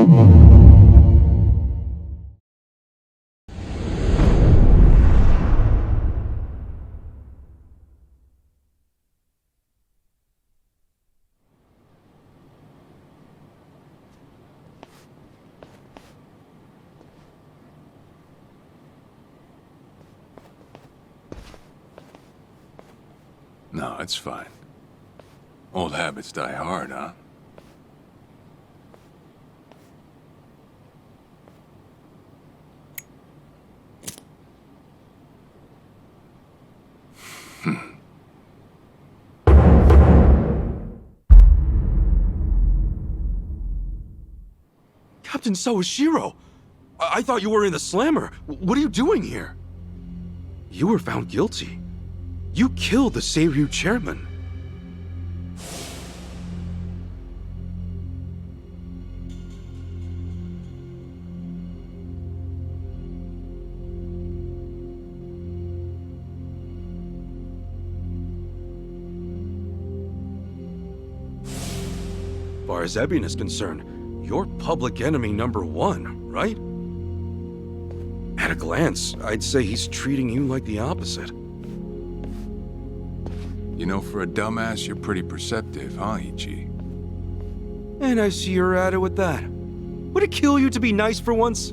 No, it's fine. Old habits die hard, huh? Captain Sawashiro! I thought you were in the slammer. What are you doing here? You were found guilty. You killed the Seiryu chairman. As far as Ebion is concerned, you're public enemy #1, right? At a glance, I'd say he's treating you like the opposite. You know, for a dumbass, you're pretty perceptive, huh, Ichi? And I see you're at it with that. Would it kill you to be nice for once?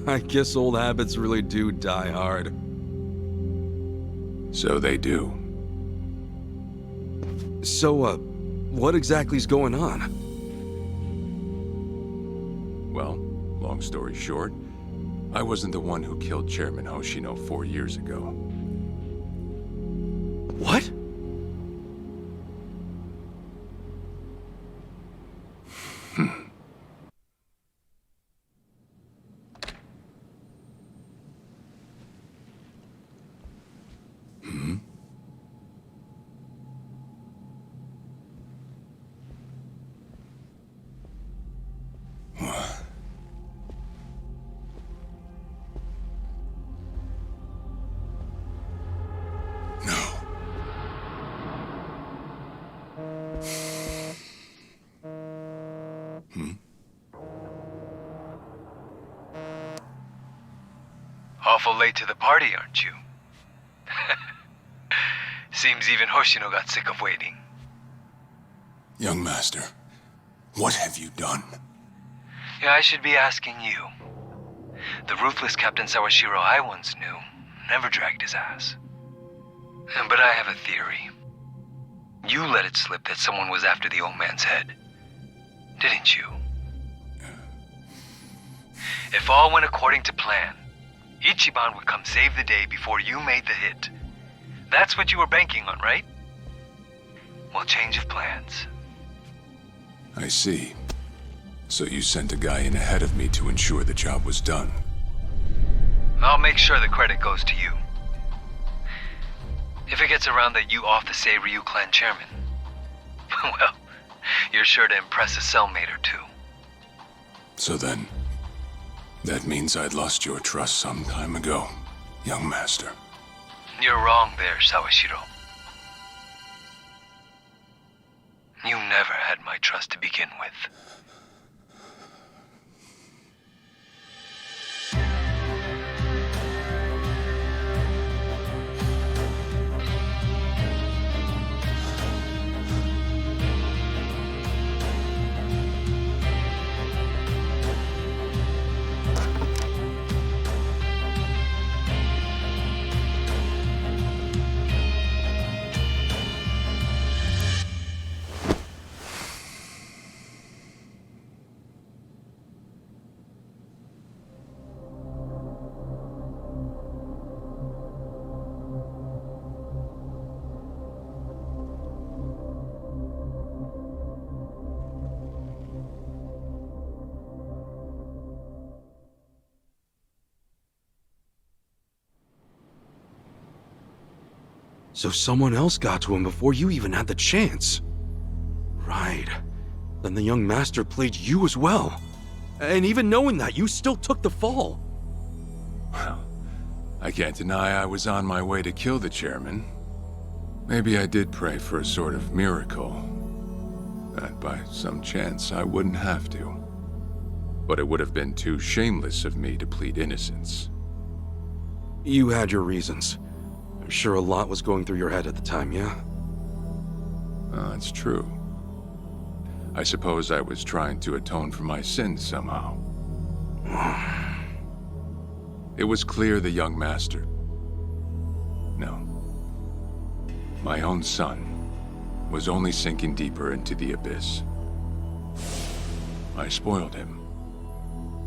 I guess old habits really do die hard. So they do. So, what exactly's going on? Well, long story short, I wasn't the one who killed Chairman Hoshino 4 years ago. What? Awful late to the party, aren't you? Seems even Hoshino got sick of waiting. Young master, what have you done? Yeah, I should be asking you. The ruthless Captain Sawashiro I once knew never dragged his ass. But I have a theory. You let it slip that someone was after the old man's head, didn't you? If all went according to plan, Ichiban would come save the day before you made the hit. That's what you were banking on, right? Well, change of plans. I see. So you sent a guy in ahead of me to ensure the job was done. I'll make sure the credit goes to you. If it gets around that you off the Seiryu clan chairman, well, you're sure to impress a cellmate or two. So then, that means I'd lost your trust some time ago, young master. You're wrong there, Sawashiro. You never had my trust to begin with. So someone else got to him before you even had the chance. Right. Then the young master played you as well. And even knowing that, you still took the fall. Well, I can't deny I was on my way to kill the chairman. Maybe I did pray for a sort of miracle. That by some chance I wouldn't have to. But it would have been too shameless of me to plead innocence. You had your reasons. I'm sure a lot was going through your head at the time, yeah? That's true. I suppose I was trying to atone for my sins somehow. It was clear the young master... No. My own son was only sinking deeper into the abyss. I spoiled him.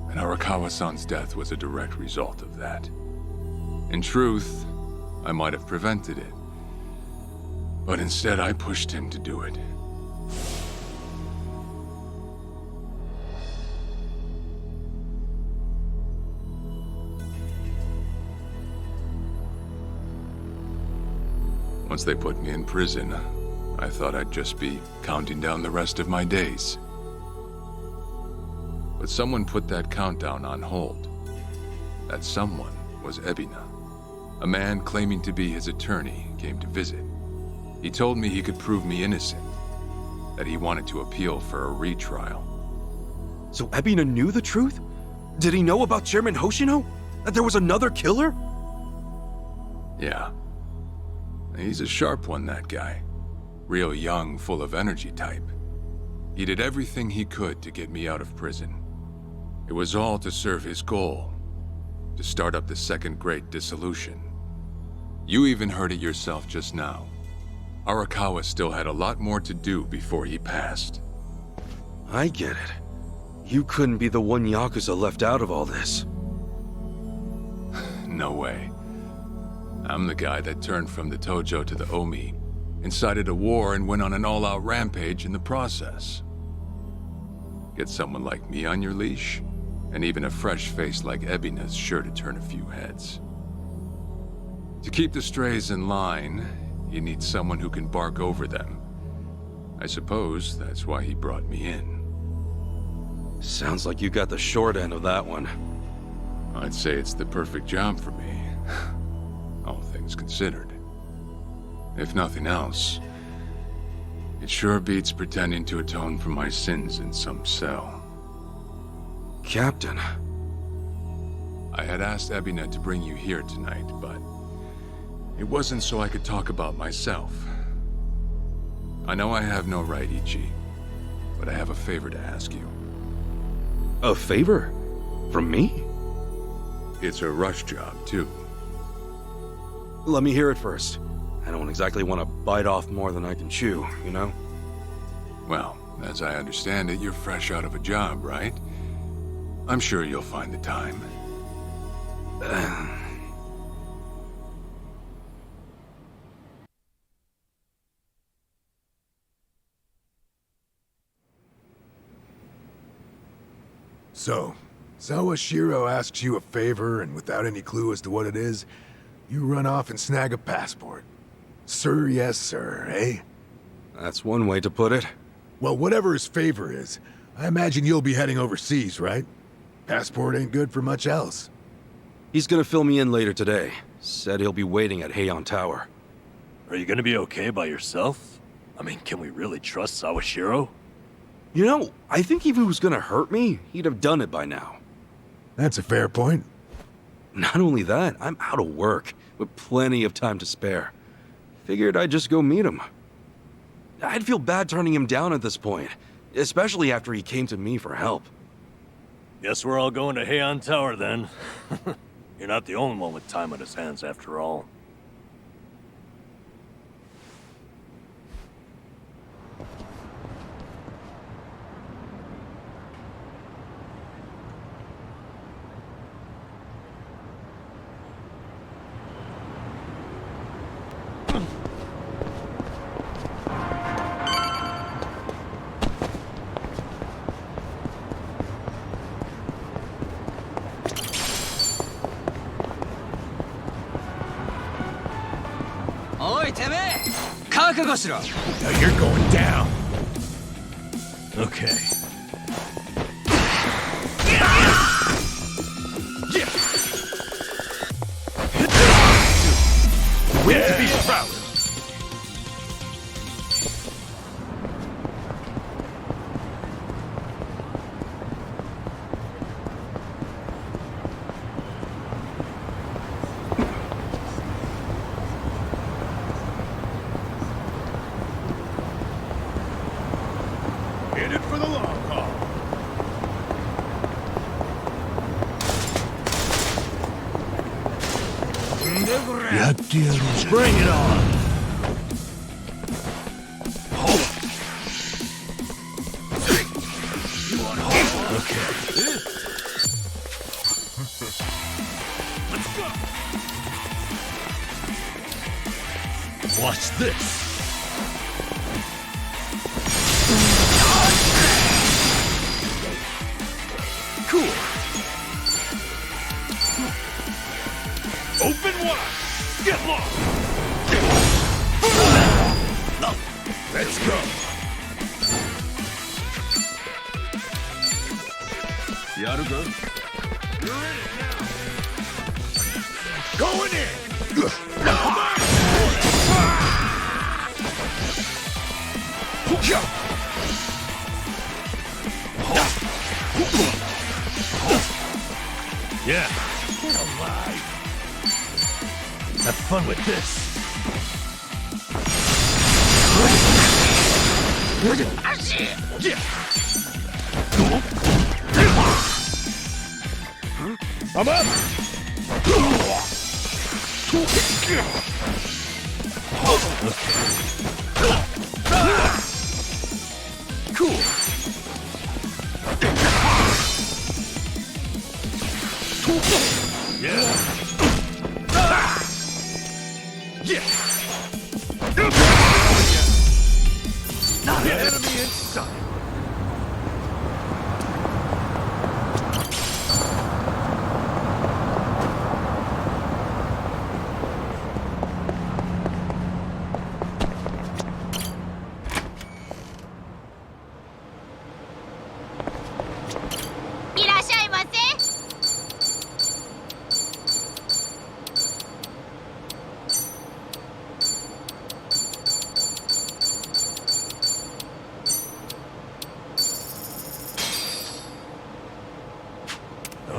And Arakawa-san's death was a direct result of that. In truth, I might have prevented it. But instead, I pushed him to do it. Once they put me in prison, I thought I'd just be counting down the rest of my days. But someone put that countdown on hold. That someone was Ebina. A man claiming to be his attorney came to visit. He told me he could prove me innocent, that he wanted to appeal for a retrial. So Ebina knew the truth? Did he know about Chairman Hoshino? That there was another killer? Yeah. He's a sharp one, that guy. Real young, full of energy type. He did everything he could to get me out of prison. It was all to serve his goal, to start up the Second Great Dissolution. You even heard it yourself just now. Arakawa still had a lot more to do before he passed. I get it. You couldn't be the one Yakuza left out of all this. No way. I'm the guy that turned from the Tojo to the Omi, incited a war and went on an all-out rampage in the process. Get someone like me on your leash, and even a fresh face like Ebina's sure to turn a few heads. To keep the strays in line, you need someone who can bark over them. I suppose that's why he brought me in. Sounds like you got the short end of that one. I'd say it's the perfect job for me, all things considered. If nothing else, it sure beats pretending to atone for my sins in some cell. Captain. I had asked Ebina to bring you here tonight, but it wasn't so I could talk about myself. I know I have no right, Ichi, but I have a favor to ask you. A favor? From me? It's a rush job, too. Let me hear it first. I don't exactly want to bite off more than I can chew, you know? Well, as I understand it, you're fresh out of a job, right? I'm sure you'll find the time. So, Sawashiro asks you a favor, and without any clue as to what it is, you run off and snag a passport. Sir, yes, sir, eh? That's one way to put it. Well, whatever his favor is, I imagine you'll be heading overseas, right? Passport ain't good for much else. He's gonna fill me in later today. Said he'll be waiting at Heian Tower. Are you gonna be okay by yourself? I mean, can we really trust Sawashiro? You know, I think if he was gonna hurt me, he'd have done it by now. That's a fair point. Not only that, I'm out of work, with plenty of time to spare. Figured I'd just go meet him. I'd feel bad turning him down at this point, especially after he came to me for help. Guess we're all going to Heian Tower then. You're not the only one with time on his hands after all. Now you're going down. Okay. Win to be proud. Bring it on! Watch this! Cool! Open wide! Get lost! Let's go! Yaruga? You're in it now! Going in! Yeah. Get alive. Have fun with this. Yeah. I'm up. Cool. Yeah. Yeah. The enemy in sight.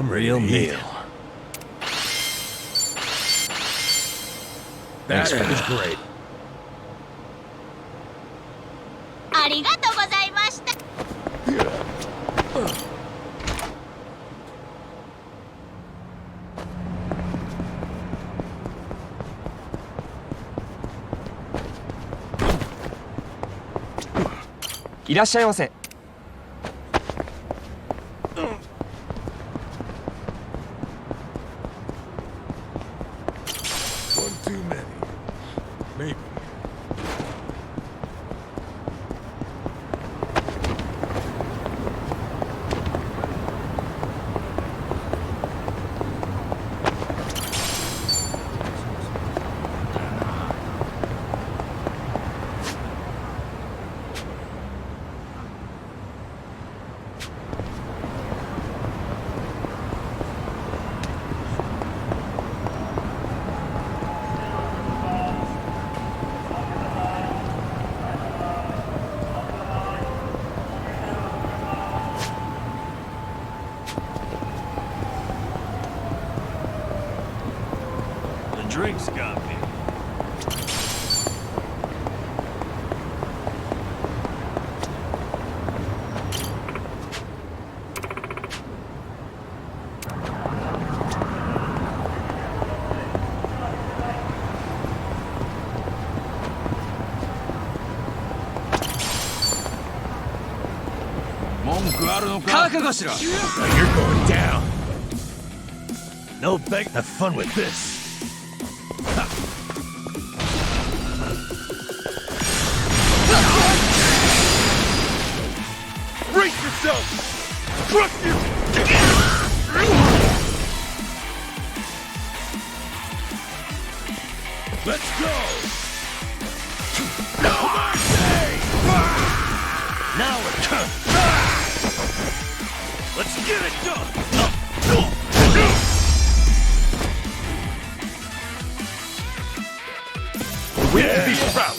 Real meal. That was great. ありがとうございました。いらっしゃいませ。 Drinks got me. You're going down. No beg. Have fun with this. Brace yourself! Trust you! Let's go! Now we're done! Let's get it done! We'll be proud.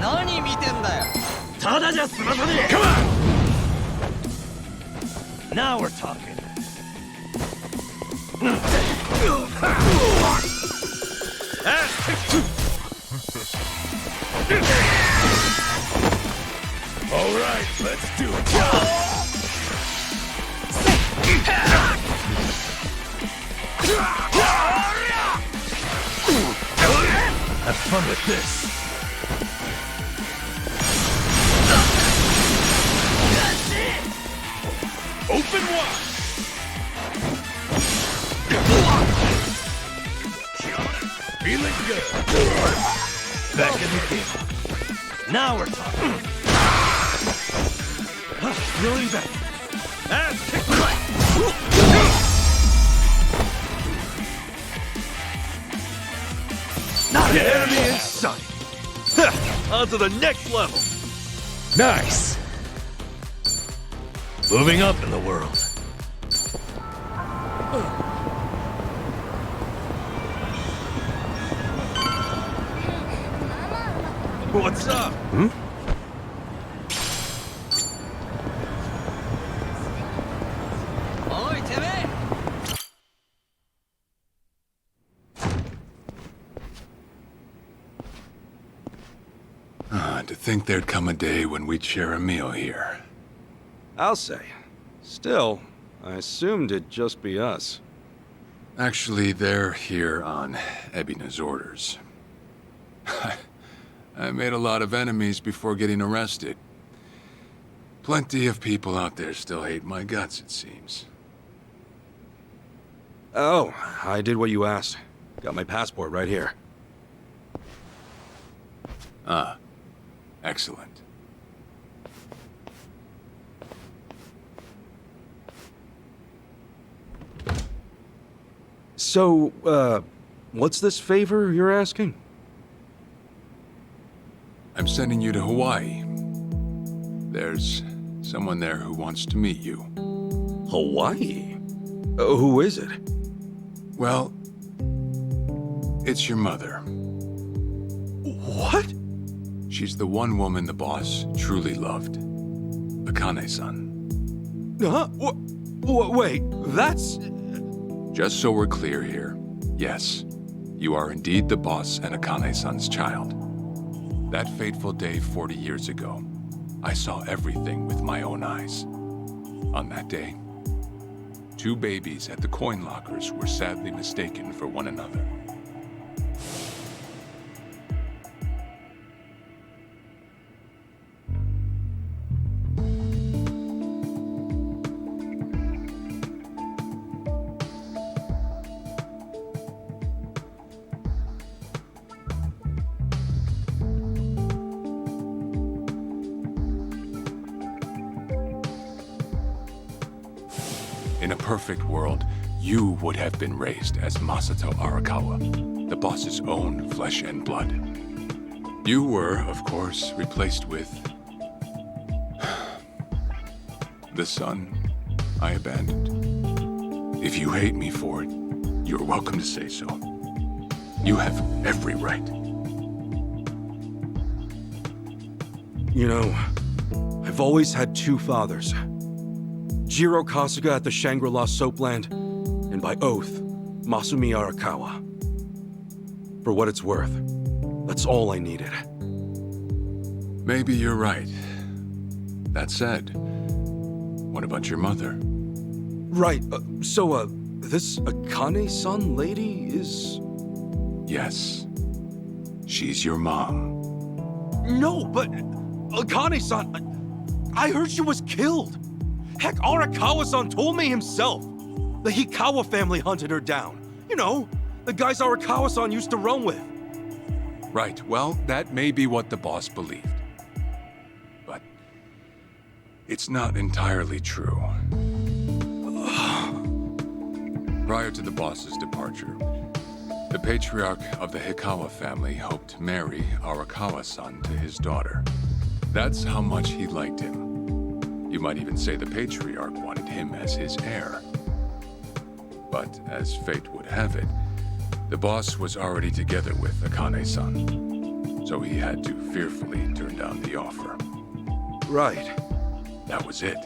何見てんだよ。ただじゃ済まさねえ。 Come on! Now we're talking. All right, let's do it. Have fun with this. Open wide. Feeling good. Back in the game. Now we're talking. Reeling back. Ass kick. Not Yeah. an enemy in sight. On to the next level. Nice. Moving up in the world. What's up? Oi, Timmy! To think there'd come a day when we'd share a meal here. I'll say. Still, I assumed it'd just be us. Actually, they're here on Ebina's orders. I made a lot of enemies before getting arrested. Plenty of people out there still hate my guts, it seems. Oh, I did what you asked. Got my passport right here. Ah, excellent. So, what's this favor you're asking? I'm sending you to Hawaii. There's someone there who wants to meet you. Hawaii? Who is it? Well, it's your mother. What? She's the one woman the boss truly loved. Akane-san. Huh? Wait, that's... Just so we're clear here, yes, you are indeed the boss and Akane-san's child. That fateful day 40 years ago, I saw everything with my own eyes. On that day, 2 babies at the coin lockers were sadly mistaken for one another. In a perfect world, you would have been raised as Masato Arakawa, the boss's own flesh and blood. You were, of course, replaced with... the son I abandoned. If you hate me for it, you're welcome to say so. You have every right. You know, I've always had 2 fathers. Jiro Kasuga at the Shangri-La Soapland, and by oath, Masumi Arakawa. For what it's worth, that's all I needed. Maybe you're right. That said, what about your mother? Right, this Akane-san lady is... Yes. She's your mom. No, but Akane-san, I heard she was killed. Heck, Arakawa-san told me himself. The Hikawa family hunted her down. You know, the guys Arakawa-san used to run with. Right, well, that may be what the boss believed. But it's not entirely true. Prior to the boss's departure, the patriarch of the Hikawa family hoped to marry Arakawa-san to his daughter. That's how much he liked him. You might even say the patriarch wanted him as his heir. But as fate would have it, the boss was already together with Akane-san, so he had to fearfully turned down the offer. Right. That was it.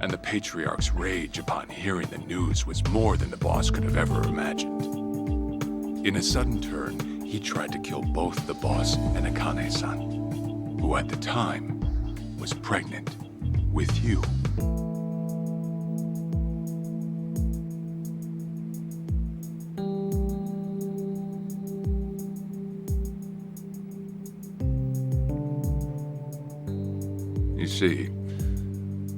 And the Patriarch's rage upon hearing the news was more than the boss could have ever imagined. In a sudden turn, he tried to kill both the boss and Akane-san, who at the time was pregnant with you. You see,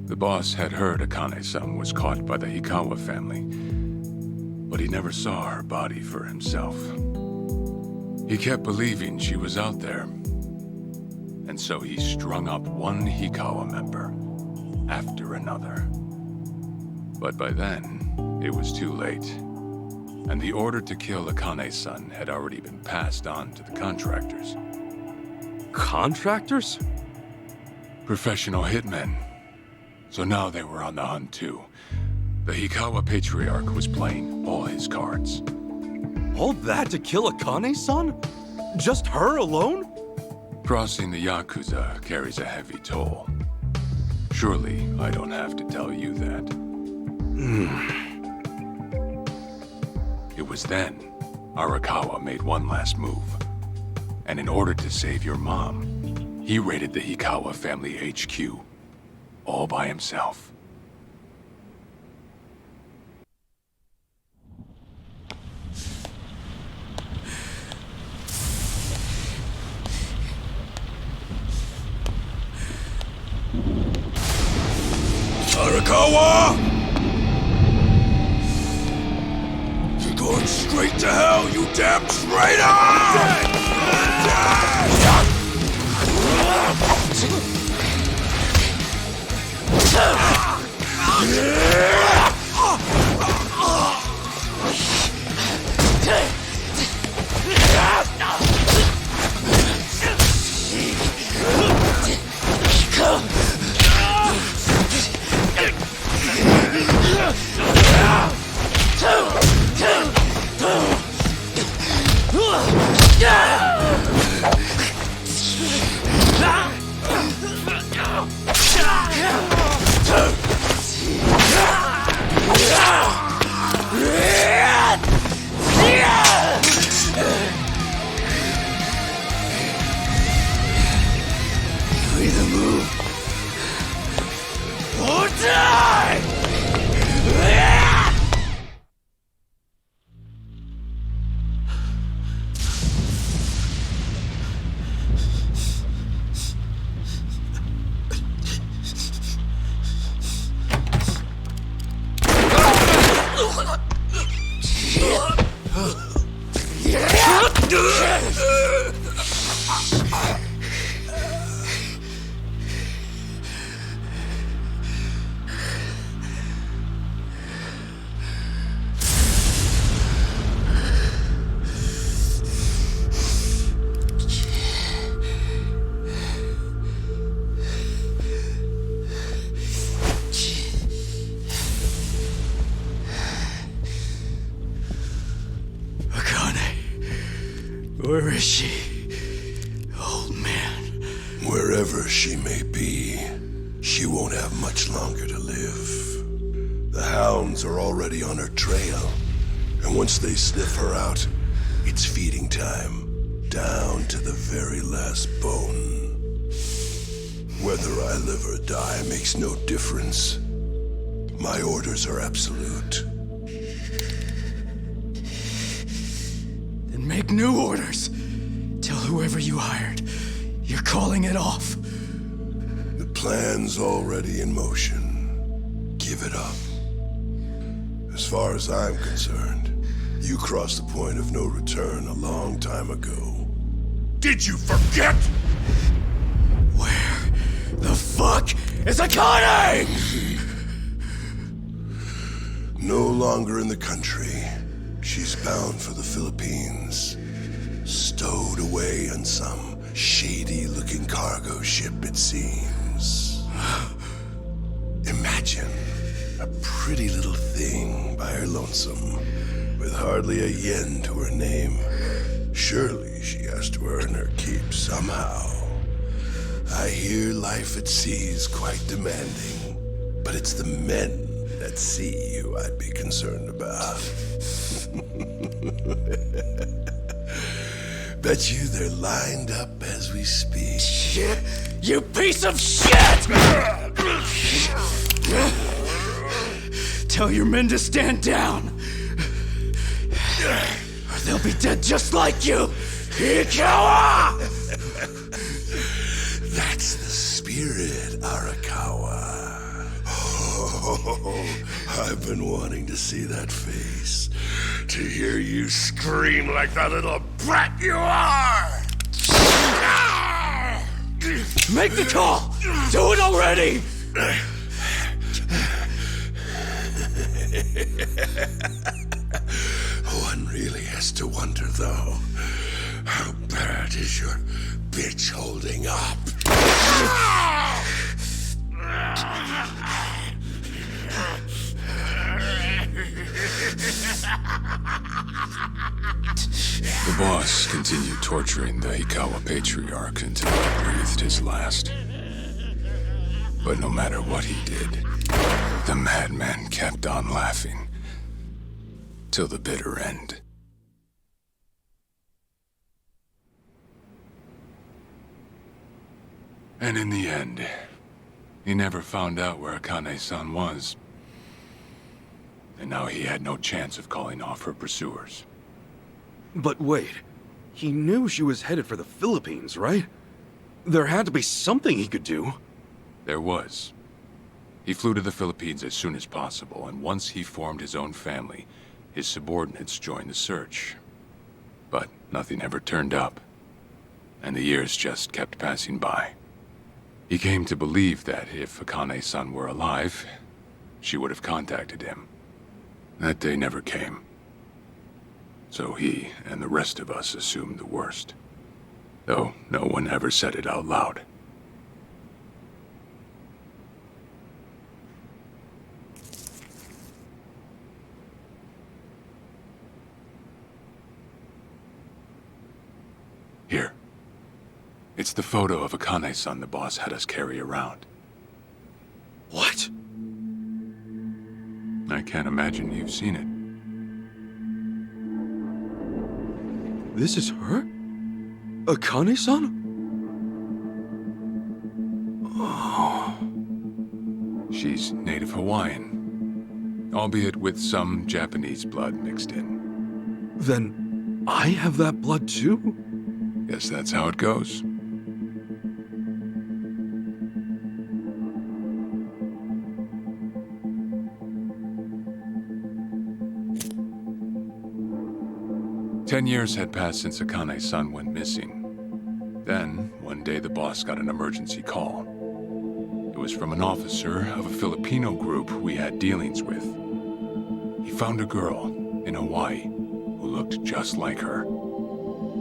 the boss had heard Akane-san was caught by the Hikawa family, but he never saw her body for himself. He kept believing she was out there, and so he strung up one Hikawa member after another. But by then, it was too late, and the order to kill Akane-san had already been passed on to the contractors. Contractors? Professional hitmen. So now they were on the hunt too. The Hikawa Patriarch was playing all his cards. All that to kill Akane-san? Just her alone? Crossing the Yakuza carries a heavy toll. Surely I don't have to tell you that. It was then Arakawa made one last move. And in order to save your mom, he raided the Hikawa family HQ, all by himself. Arakawa! You're going straight to hell, you damn traitor! You either move or die! Where is she? Old man. Wherever she may be, she won't have much longer to live. The hounds are already on her trail, and once they sniff her out, it's feeding time, down to the very last bone. Whether I live or die makes no difference. My orders are absolute. Then make new orders. Tell whoever you hired, you're calling it off. The plan's already in motion. Give it up. As far as I'm concerned, you crossed the point of no return a long time ago. Did you forget? Where the fuck is Akane? No longer in the country. She's bound for the Philippines. Stowed away on some shady-looking cargo ship, it seems. Imagine a pretty little thing by her lonesome, with hardly a yen to her name. Surely she has to earn her keep somehow. hear life at sea is quite demanding, but it's the men at sea who I'd be concerned about. Bet you they're lined up as we speak. Shit! You piece of shit! Tell your men to stand down, or they'll be dead just like you! Ikawa! That's the spirit, Arakawa. Oh, I've been wanting to see that face. To hear you scream like the little brat you are! Make the call! Do it already! One really has to wonder, though, how bad is your bitch holding up? The boss continued torturing the Hikawa patriarch until he breathed his last. But no matter what he did, the madman kept on laughing. Till the bitter end. And in the end, he never found out where Akane-san was. And now he had no chance of calling off her pursuers. But wait, he knew she was headed for the Philippines, right? There had to be something he could do. There was. He flew to the Philippines as soon as possible, and once he formed his own family, his subordinates joined the search. But nothing ever turned up, and the years just kept passing by. He came to believe that if Akane-san were alive, she would have contacted him. That day never came. So he and the rest of us assumed the worst, though no one ever said it out loud. Here. It's the photo of Akane-san the boss had us carry around. What? I can't imagine you've seen it. This is her? Akane-san? Oh. She's native Hawaiian, albeit with some Japanese blood mixed in. Then I have that blood too? Guess that's how it goes. Ten years had passed since Akane-san went missing. Then, one day the boss got an emergency call. It was from an officer of a Filipino group we had dealings with. He found a girl in Hawaii who looked just like her.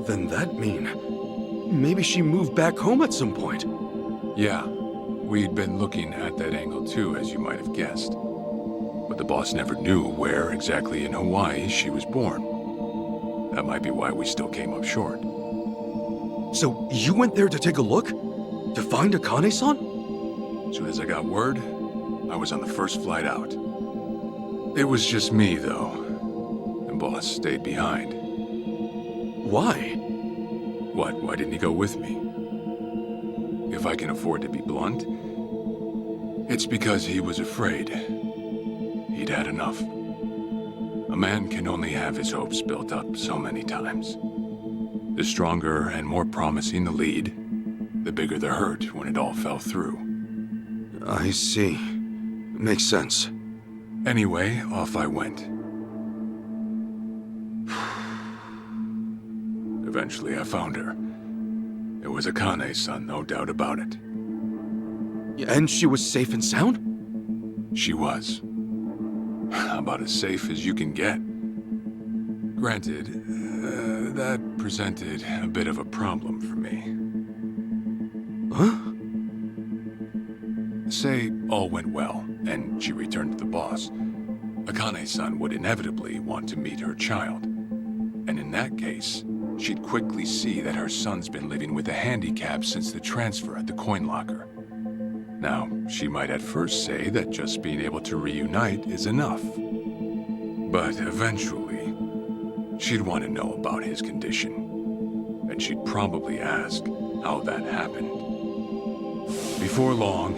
Then that mean maybe she moved back home at some point. Yeah, we'd been looking at that angle too, as you might have guessed. But the boss never knew where exactly in Hawaii she was born. That might be why we still came up short. So you went there to take a look? To find Akane-san? As soon as I got word, I was on the first flight out. It was just me, though. The boss stayed behind. Why? What? Why didn't he go with me? If I can afford to be blunt, it's because he was afraid. He'd had enough. A man can only have his hopes built up so many times. The stronger and more promising the lead, the bigger the hurt when it all fell through. I see. Makes sense. Anyway, off I went. Eventually I found her. It was Akane-san, no doubt about it. And she was safe and sound? She was. About as safe as you can get. Granted, that presented a bit of a problem for me. Huh? Say all went well, and she returned to the boss. Akane-san would inevitably want to meet her child. And in that case, she'd quickly see that her son's been living with a handicap since the transfer at the coin locker. Now, she might at first say that just being able to reunite is enough. But eventually, she'd want to know about his condition. And she'd probably ask how that happened. Before long,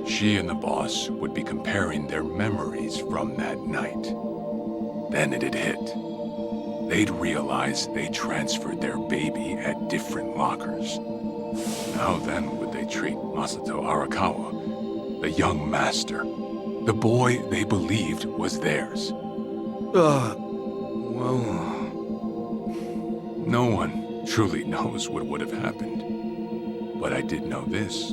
she and the boss would be comparing their memories from that night. Then it'd hit. They'd realize they transferred their baby at different lockers. How then would they treat Masato Arakawa, the young master, the boy they believed was theirs? Well... No one truly knows what would have happened. But I did know this.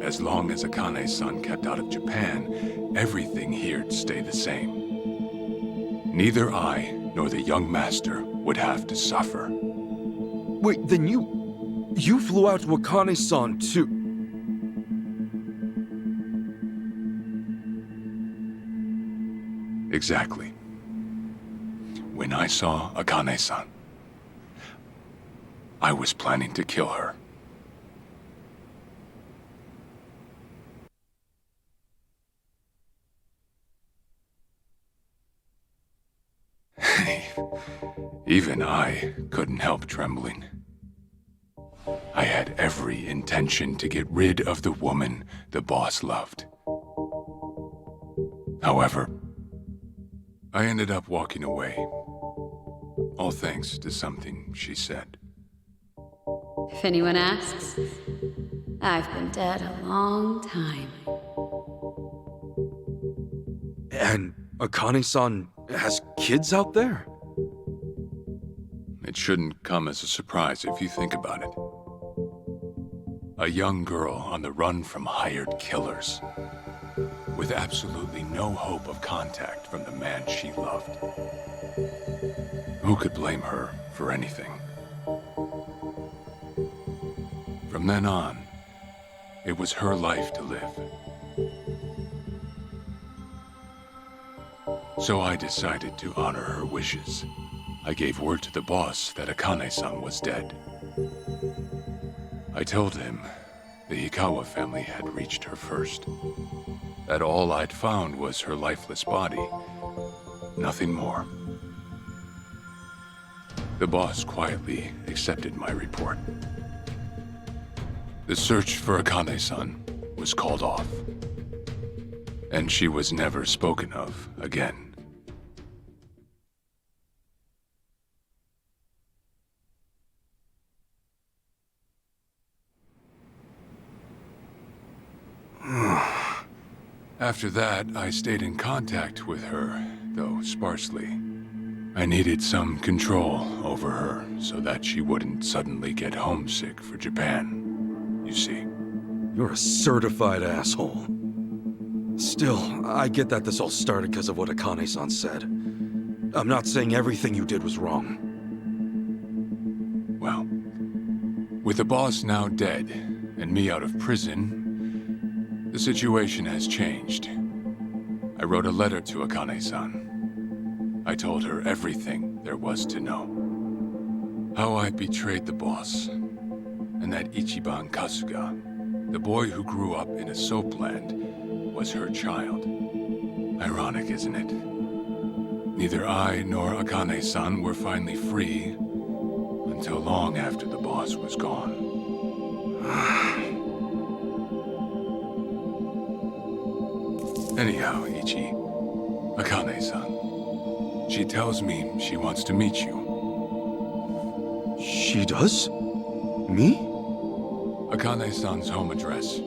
As long as Akane-san kept out of Japan, everything here'd stay the same. Neither I nor the young master would have to suffer. Wait, then you flew out to Akane-san too? Exactly. When I saw Akane-san, I was planning to kill her. Even I couldn't help trembling. I had every intention to get rid of the woman the boss loved. However, I ended up walking away, all thanks to something she said. If anyone asks, I've been dead a long time. And Akane-san has kids out there? It shouldn't come as a surprise if you think about it. A young girl on the run from hired killers, with absolutely no hope of contact from the man she loved. Who could blame her for anything? From then on, it was her life to live. So I decided to honor her wishes. I gave word to the boss that Akane-san was dead. I told him the Hikawa family had reached her first. That all I'd found was her lifeless body. Nothing more. The boss quietly accepted my report. The search for Akane-san was called off. And she was never spoken of again. After that, I stayed in contact with her, though sparsely. I needed some control over her so that she wouldn't suddenly get homesick for Japan, you see. You're a certified asshole. Still, I get that this all started because of what Akane-san said. I'm not saying everything you did was wrong. Well, with the boss now dead and me out of prison, the situation has changed. I wrote a letter to Akane-san. I told her everything there was to know. How I betrayed the boss, and that Ichiban Kasuga, the boy who grew up in a soapland, was her child. Ironic, isn't it? Neither I nor Akane-san were finally free until long after the boss was gone. Anyhow, Ichi, Akane-san, she tells me she wants to meet you. She does? Me? Akane-san's home address.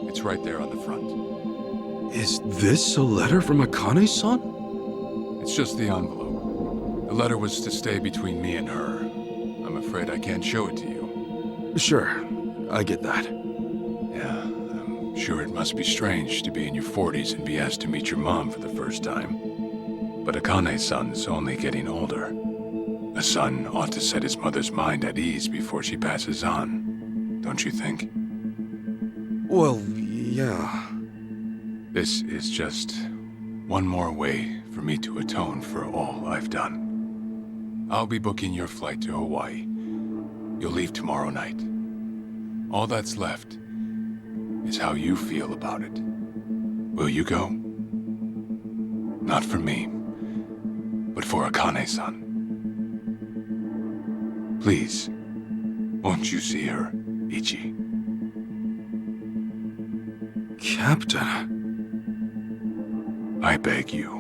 It's right there on the front. Is this a letter from Akane-san? It's just the envelope. The letter was to stay between me and her. I'm afraid I can't show it to you. Sure, I get that. Yeah, I'm sure it must be strange to be in your 40s and be asked to meet your mom for the first time. But Akane-san's only getting older. A son ought to set his mother's mind at ease before she passes on, don't you think? Well, yeah. This is just one more way for me to atone for all I've done. I'll be booking your flight to Hawaii. You'll leave tomorrow night. All that's left is how you feel about it. Will you go? Not for me, but for Akane-san. Please, won't you see her, Ichi? Captain. I beg you.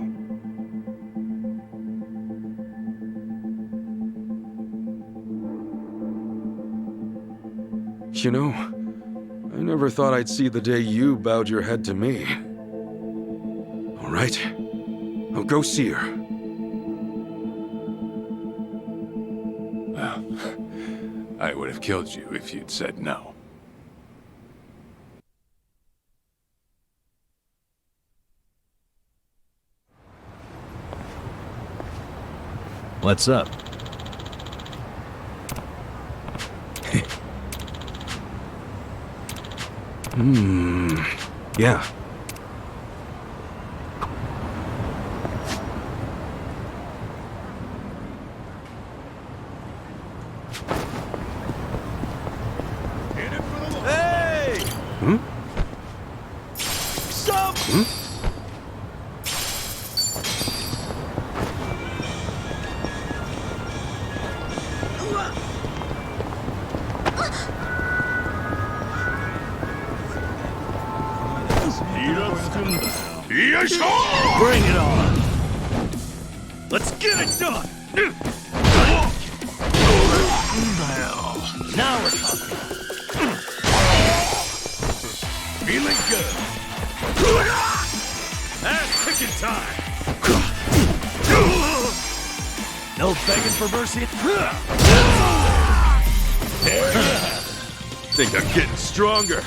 You know, I never thought I'd see the day you bowed your head to me. All right, I'll go see her. Well, I would have killed you if you'd said no. What's up? Yeah. Hey! Hmm? Stop! Bring it on! Let's get it done! Now we're talking. Feeling good. That's picking time. No begging for mercy. There you have it. Think I'm getting stronger.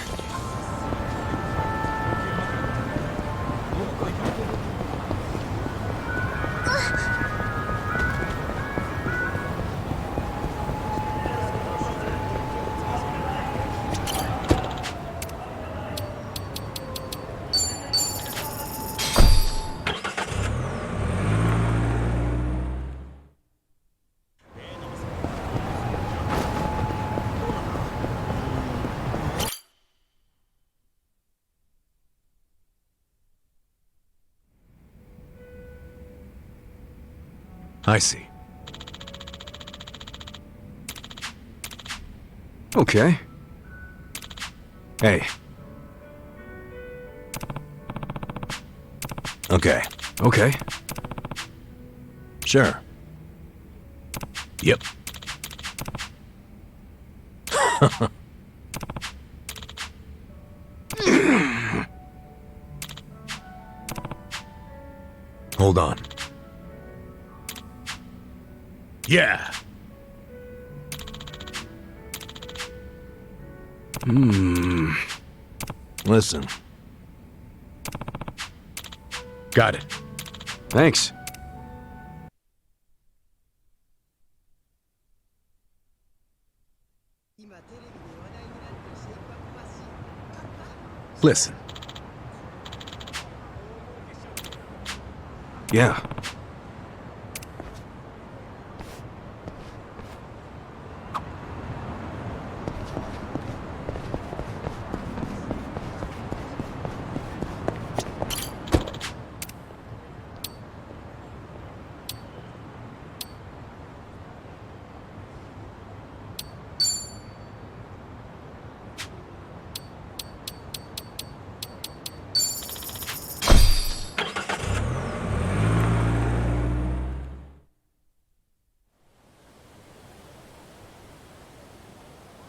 I see. Okay. Hey. Okay. Okay. Sure. Yep. Hold on. Yeah. Listen. Got it. Thanks. Listen. Yeah.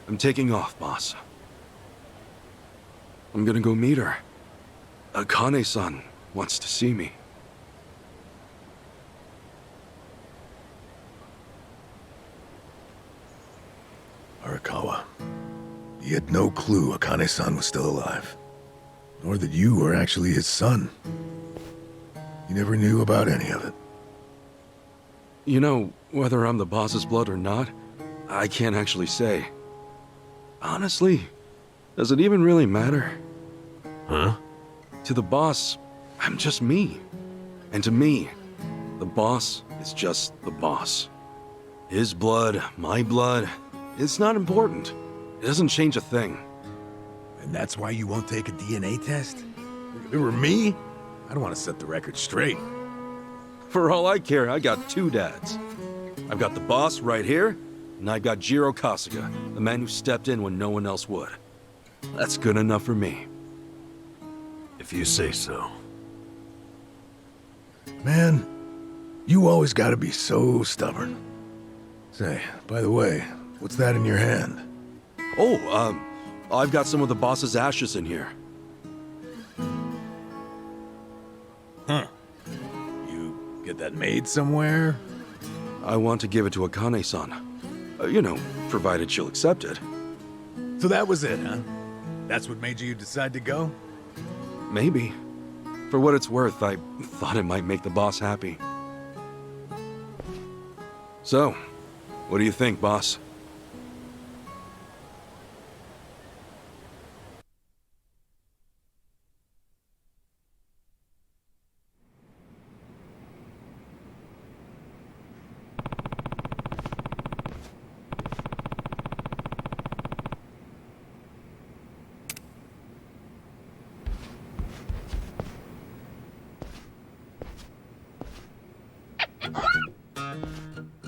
I'm taking off, boss. I'm gonna go meet her. Akane-san wants to see me. Arakawa, he had no clue Akane-san was still alive. Nor that you were actually his son. He never knew about any of it. You know, whether I'm the boss's blood or not, I can't actually say. Honestly, does it even really matter? Huh? To the boss, I'm just me. And to me, the boss is just the boss. His blood, my blood, it's not important. It doesn't change a thing. And that's why you won't take a DNA test? If it were me, I'd want to set the record straight. For all I care, I got two dads. I've got the boss right here, and I've got Jiro Kasuga, the man who stepped in when no one else would. That's good enough for me. If you say so. Man, you always gotta be so stubborn. Say, by the way, what's that in your hand? Oh, I've got some of the boss's ashes in here. Huh. You get that made somewhere? I want to give it to Akane-san. You know, provided she'll accept it. So that was it, huh? That's what made you decide to go? Maybe. For what it's worth, I thought it might make the boss happy. So, what do you think, boss?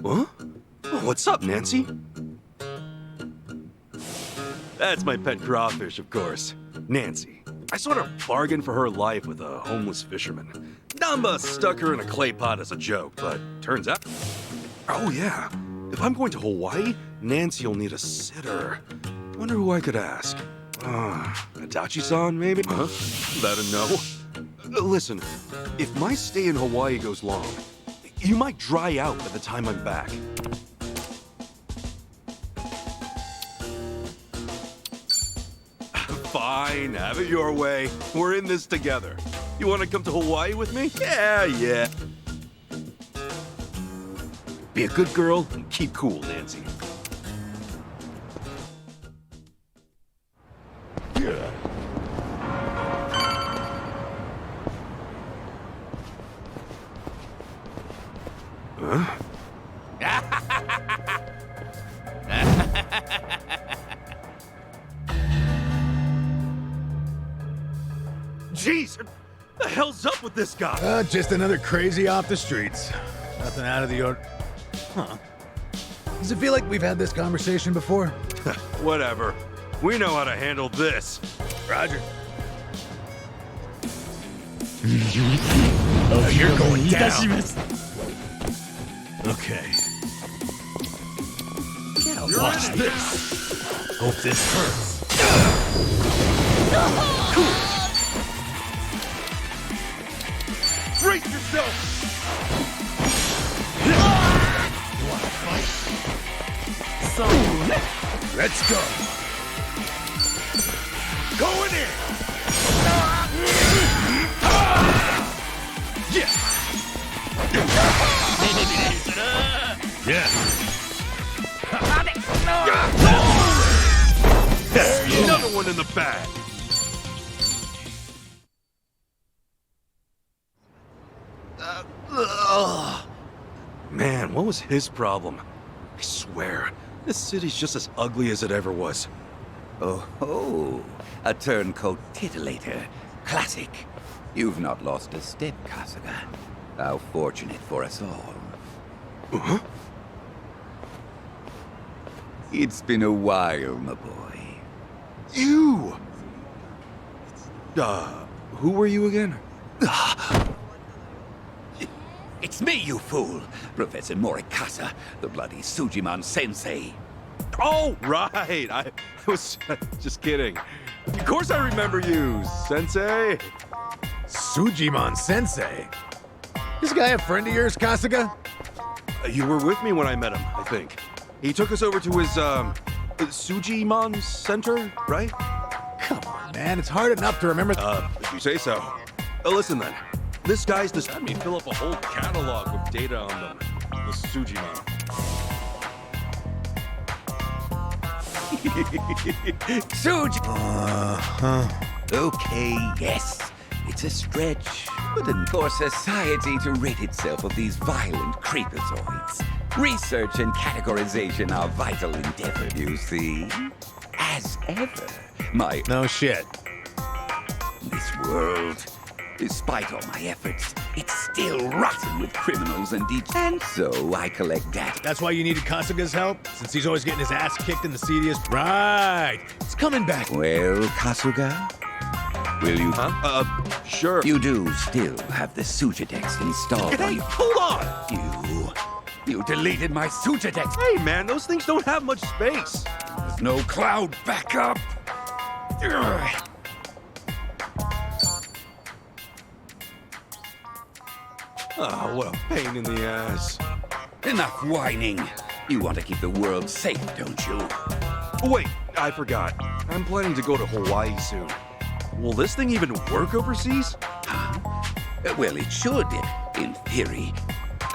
Huh? Oh, what's up, Nancy? That's my pet crawfish, of course. Nancy. I sort of bargained for her life with a homeless fisherman. Namba stuck her in a clay pot as a joke, but turns out... Oh, yeah. If I'm going to Hawaii, Nancy'll need a sitter. Wonder who I could ask. Adachi-san, maybe? Huh? That a no? Listen, if my stay in Hawaii goes long, you might dry out by the time I'm back. Fine, have it your way. We're in this together. You want to come to Hawaii with me? Yeah. Be a good girl and keep cool, Nancy. Huh? Jeez, what the hell's up with this guy? Just another crazy off the streets. Nothing out of the order. Huh. Does it feel like we've had this conversation before? Whatever. We know how to handle this. Roger. Oh, you're going down. Okay. Yeah, watch this. Hope this hurts. Brace yourself! You wanna fight? So, let's go. Going in! Yeah! Yeah! Another one in the bag! Man, what was his problem? I swear, this city's just as ugly as it ever was. Oh, a turncoat titillator. Classic. You've not lost a step, Kasuga. How fortunate for us all. Huh? It's been a while, my boy. You! Who were you again? It's me, you fool! Professor Morikasa, the bloody Sujiman sensei. Oh, right! I was just kidding. Of course I remember you, Sensei! Sujiman Sensei? This guy a friend of yours, Kasuga? You were with me when I met him, I think. He took us over to his, Sujiman Center, right? Come on, man. It's hard enough to remember. If you say so. Listen then. This guy's just had me fill up a whole catalog with data on them. The Sujiman. Okay, yes. It's a stretch, but for society to rid itself of these violent creepazoids, Research and categorization are vital endeavors, you see. As ever, my... No shit. This world, despite all my efforts, it's still rotten with criminals and And so I collect data. That's why you needed Kasuga's help? Since he's always getting his ass kicked in the seediest... Right! It's coming back. Well, Kasuga? Will you... Sure. You do still have the Sujadex installed Hey, on... hold on! You deleted my Sujadex. Hey, man, those things don't have much space. There's no cloud backup. Ugh. Oh, what a pain in the ass. Enough whining. You want to keep the world safe, don't you? Wait, I forgot. I'm planning to go to Hawaii soon. Will this thing even work overseas? Huh? Well, it should, in theory.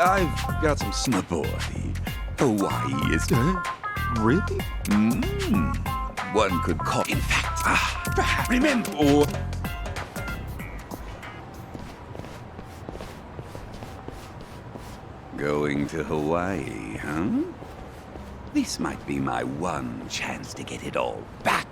I've got some My boy, Hawaii is... Really? One could call... In fact, perhaps... Remember... Going to Hawaii, huh? This might be my one chance to get it all back.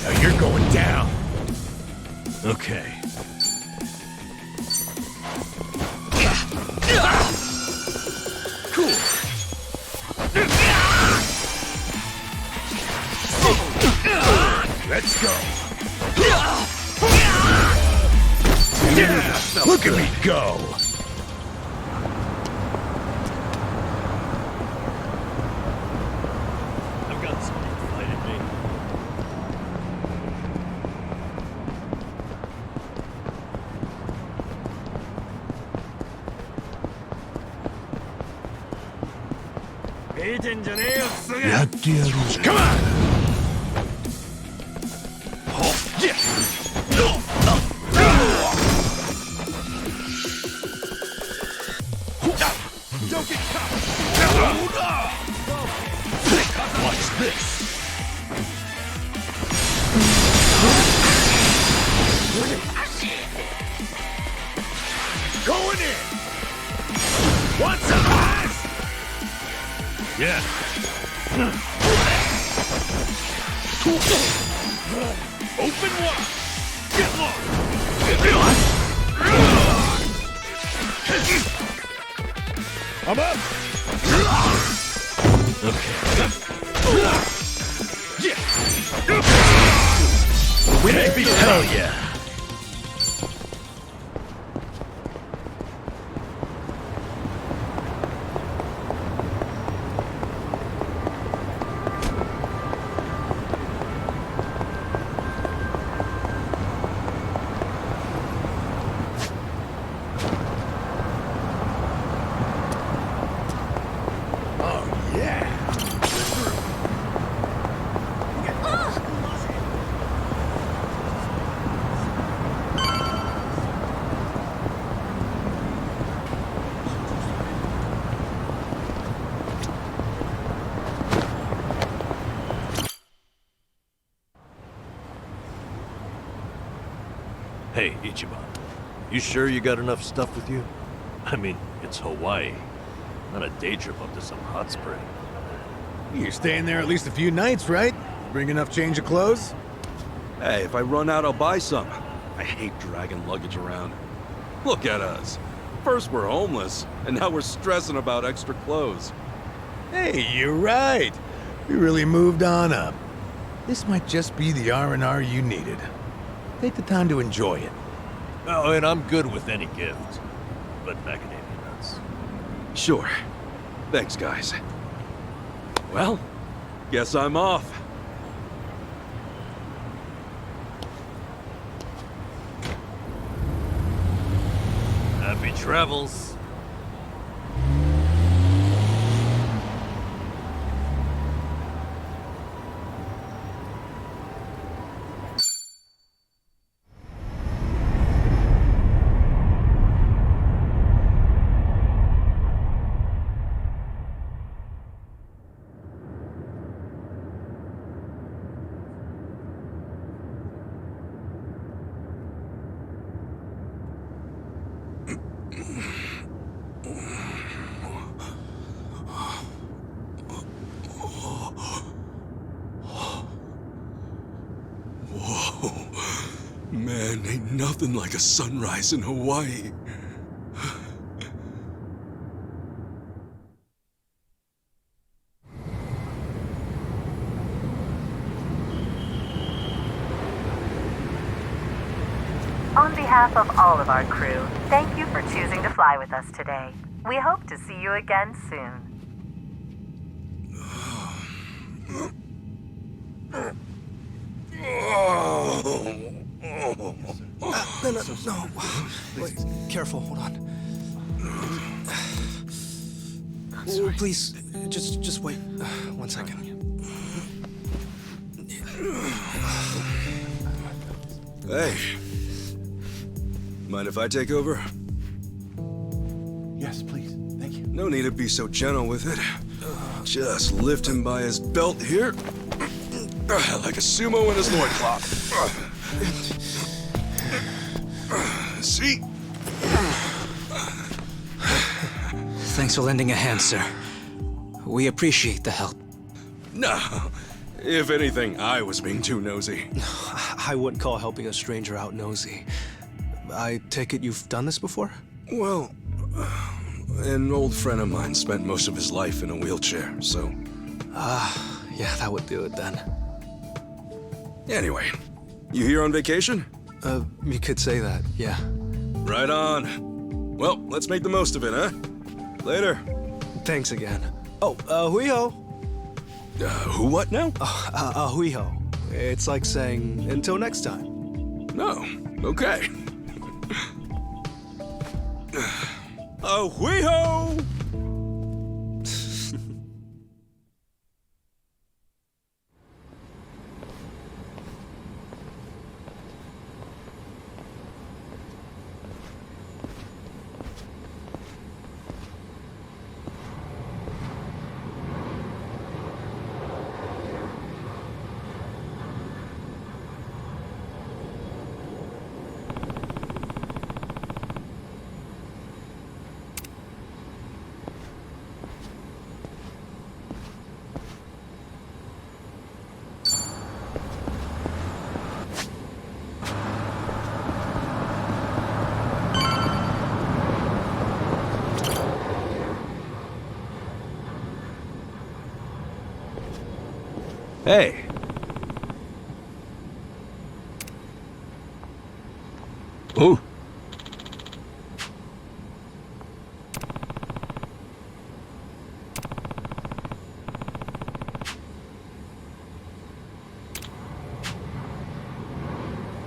Now you're going down. Okay. Cool. Let's go. Yeah, look at me go. I've got something fighting me. Come on! Don't get caught! Watch this! Going in! Want some eyes? Yeah. Open wide! Get lost! I'm up! Okay. Maybe hell yeah! Hey, Ichiban. You sure you got enough stuff with you? I mean, it's Hawaii. Not a day trip up to some hot spring. You're staying there at least a few nights, right? Bring enough change of clothes? Hey, if I run out, I'll buy some. I hate dragging luggage around. Look at us. First we're homeless, and now we're stressing about extra clothes. Hey, you're right. We really moved on up. This might just be the R&R you needed. Take the time to enjoy it. Oh, and I'm good with any gift. But macadamia nuts. Sure. Thanks, guys. Well, guess I'm off. Happy travels. Man, ain't nothing like a sunrise in Hawaii. On behalf of all of our crew, thank you for choosing to fly with us today. We hope to see you again soon. No. Wait, careful, hold on. Oh, please, just wait 1 second. Hey. Mind if I take over? Yes, please. Thank you. No need to be so gentle with it. Just lift him by his belt here. Like a sumo in his loincloth. See? Thanks for lending a hand, sir. We appreciate the help. No. If anything, I was being too nosy. I wouldn't call helping a stranger out nosy. I take it you've done this before? Well, an old friend of mine spent most of his life in a wheelchair, so... Yeah, that would do it then. Anyway, you here on vacation? You could say that, yeah. Right on. Well, let's make the most of it, huh? Later. Thanks again. Oh, hui-ho. Who what now? Hui-ho. It's like saying, until next time. No, okay. Hui-ho! Hey. Oh.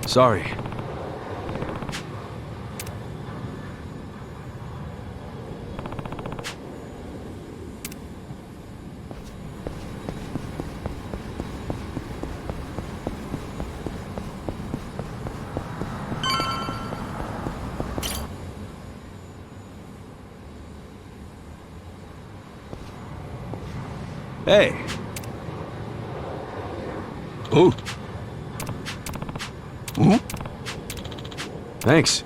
Sorry. Hey. Oh. Hmm? Thanks.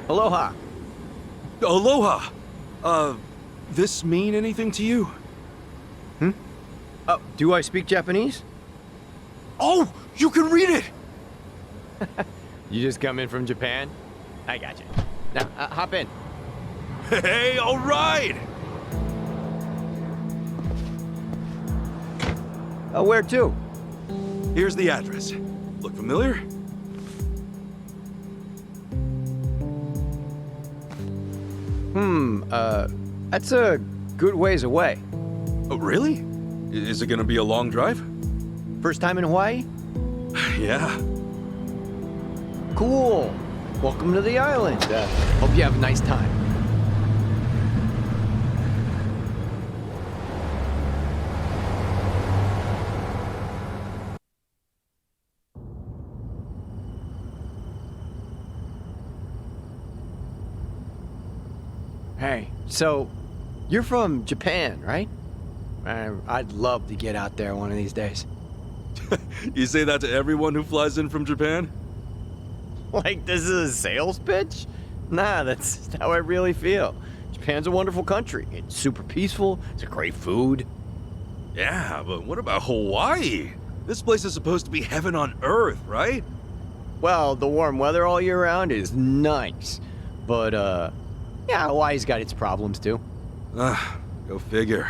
Aloha. Aloha! This mean anything to you? Hmm? Do I speak Japanese? Oh! You can read it! You just come in from Japan? I got you. Now, hop in. Hey, all right! Where to? Here's the address. Look familiar? That's a good ways away. Oh, really? Is it gonna be a long drive? First time in Hawaii? Yeah. Cool. Welcome to the island. Hope you have a nice time. Hey, so You're from Japan, right? I'd love to get out there one of these days. You say that to everyone who flies in from Japan? Like this is a sales pitch? Nah, that's how I really feel. Japan's a wonderful country. It's super peaceful. It's a great food. Yeah, but what about Hawaii? This place is supposed to be heaven on earth, right? Well, the warm weather all year round is nice. But, yeah, Hawaii's got its problems too. Go figure.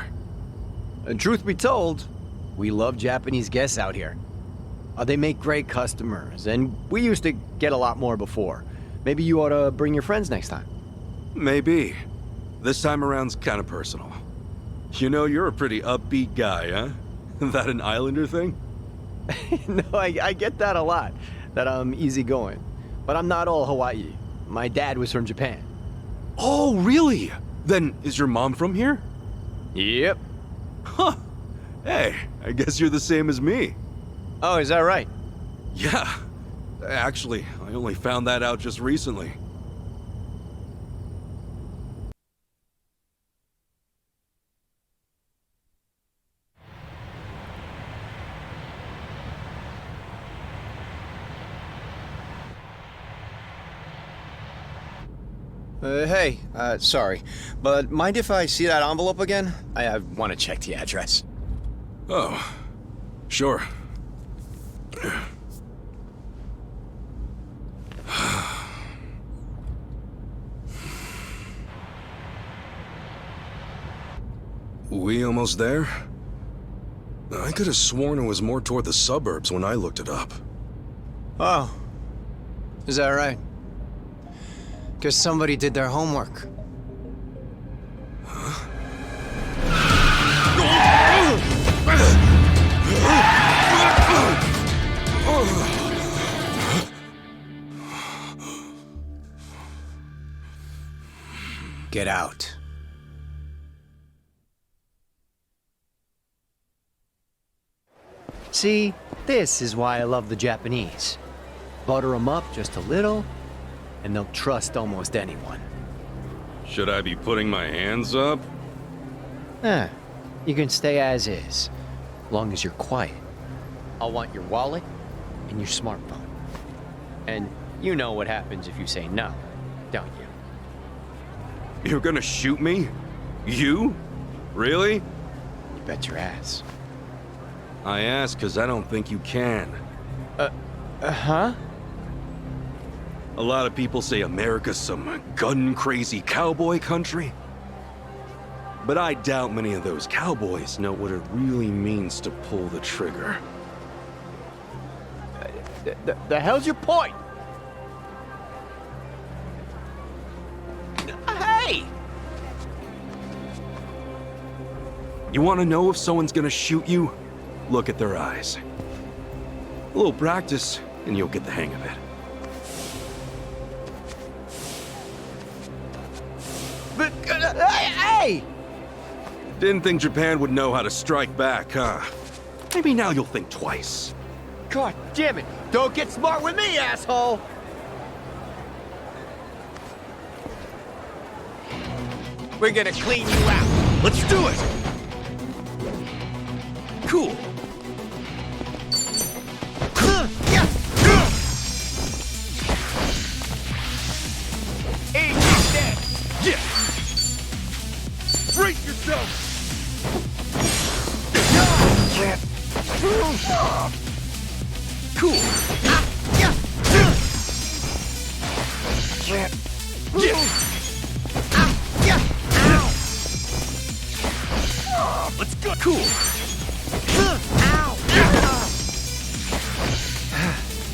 And truth be told, we love Japanese guests out here. They make great customers, and we used to get a lot more before. Maybe you ought to bring your friends next time. Maybe. This time around's kind of personal. You know, you're a pretty upbeat guy, huh? That an Islander thing? No, I get that a lot, that I'm easygoing. But I'm not all Hawaii. My dad was from Japan. Oh, really? Then is your mom from here? Yep. Huh. Hey, I guess you're the same as me. Oh, is that right? Yeah. Actually, I only found that out just recently. Hey, sorry, but mind if I see that envelope again? I want to check the address. Oh, sure. We almost there? I could have sworn it was more toward the suburbs when I looked it up. Oh. Is that right? Guess somebody did their homework. Get out. See, this is why I love the Japanese. Butter them up just a little, and they'll trust almost anyone. Should I be putting my hands up? You can stay as is, long as you're quiet. I'll want your wallet and your smartphone. And you know what happens if you say no, don't you? You're gonna shoot me? You? Really? You bet your ass. I ask because I don't think you can. Huh? A lot of people say America's some gun-crazy cowboy country. But I doubt many of those cowboys know what it really means to pull the trigger. The hell's your point? Hey! You want to know if someone's gonna shoot you? Look at their eyes. A little practice, and you'll get the hang of it. But, hey! Didn't think Japan would know how to strike back, huh? Maybe now you'll think twice. God damn it! Don't get smart with me, asshole! We're gonna clean you out. Let's do it! Cool. He's dead. Yeah! Brace yourself! Cool. Let's go. Cool.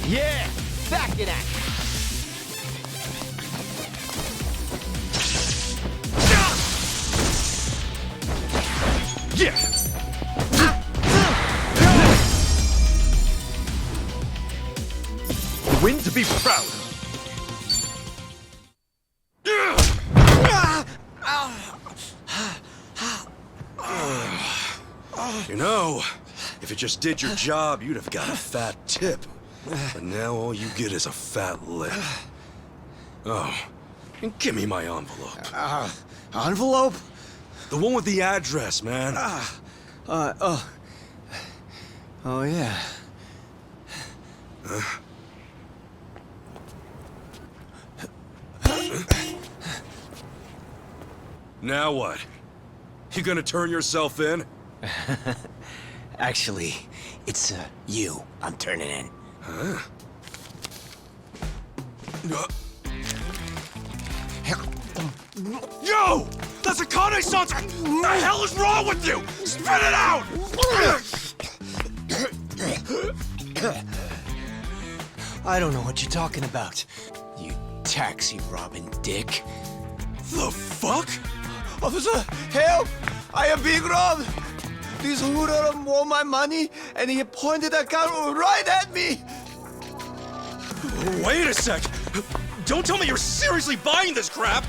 Yeah, back in action. Yeah. Win to be proud of. You know, if it just did your job, you'd have got a fat tip. But now all you get is a fat lip. Oh, and give me my envelope. Envelope? The one with the address, man. Oh, yeah. Now what? You gonna turn yourself in? Actually, it's you I'm turning in. Huh? Yo! That's a Kane-san's! What the hell is wrong with you? Spit it out! I don't know what you're talking about, you taxi-robbing dick. The fuck? Officer, help! I am being robbed! This hoodlum want my money, and he pointed a gun right at me! Wait a sec! Don't tell me you're seriously buying this crap!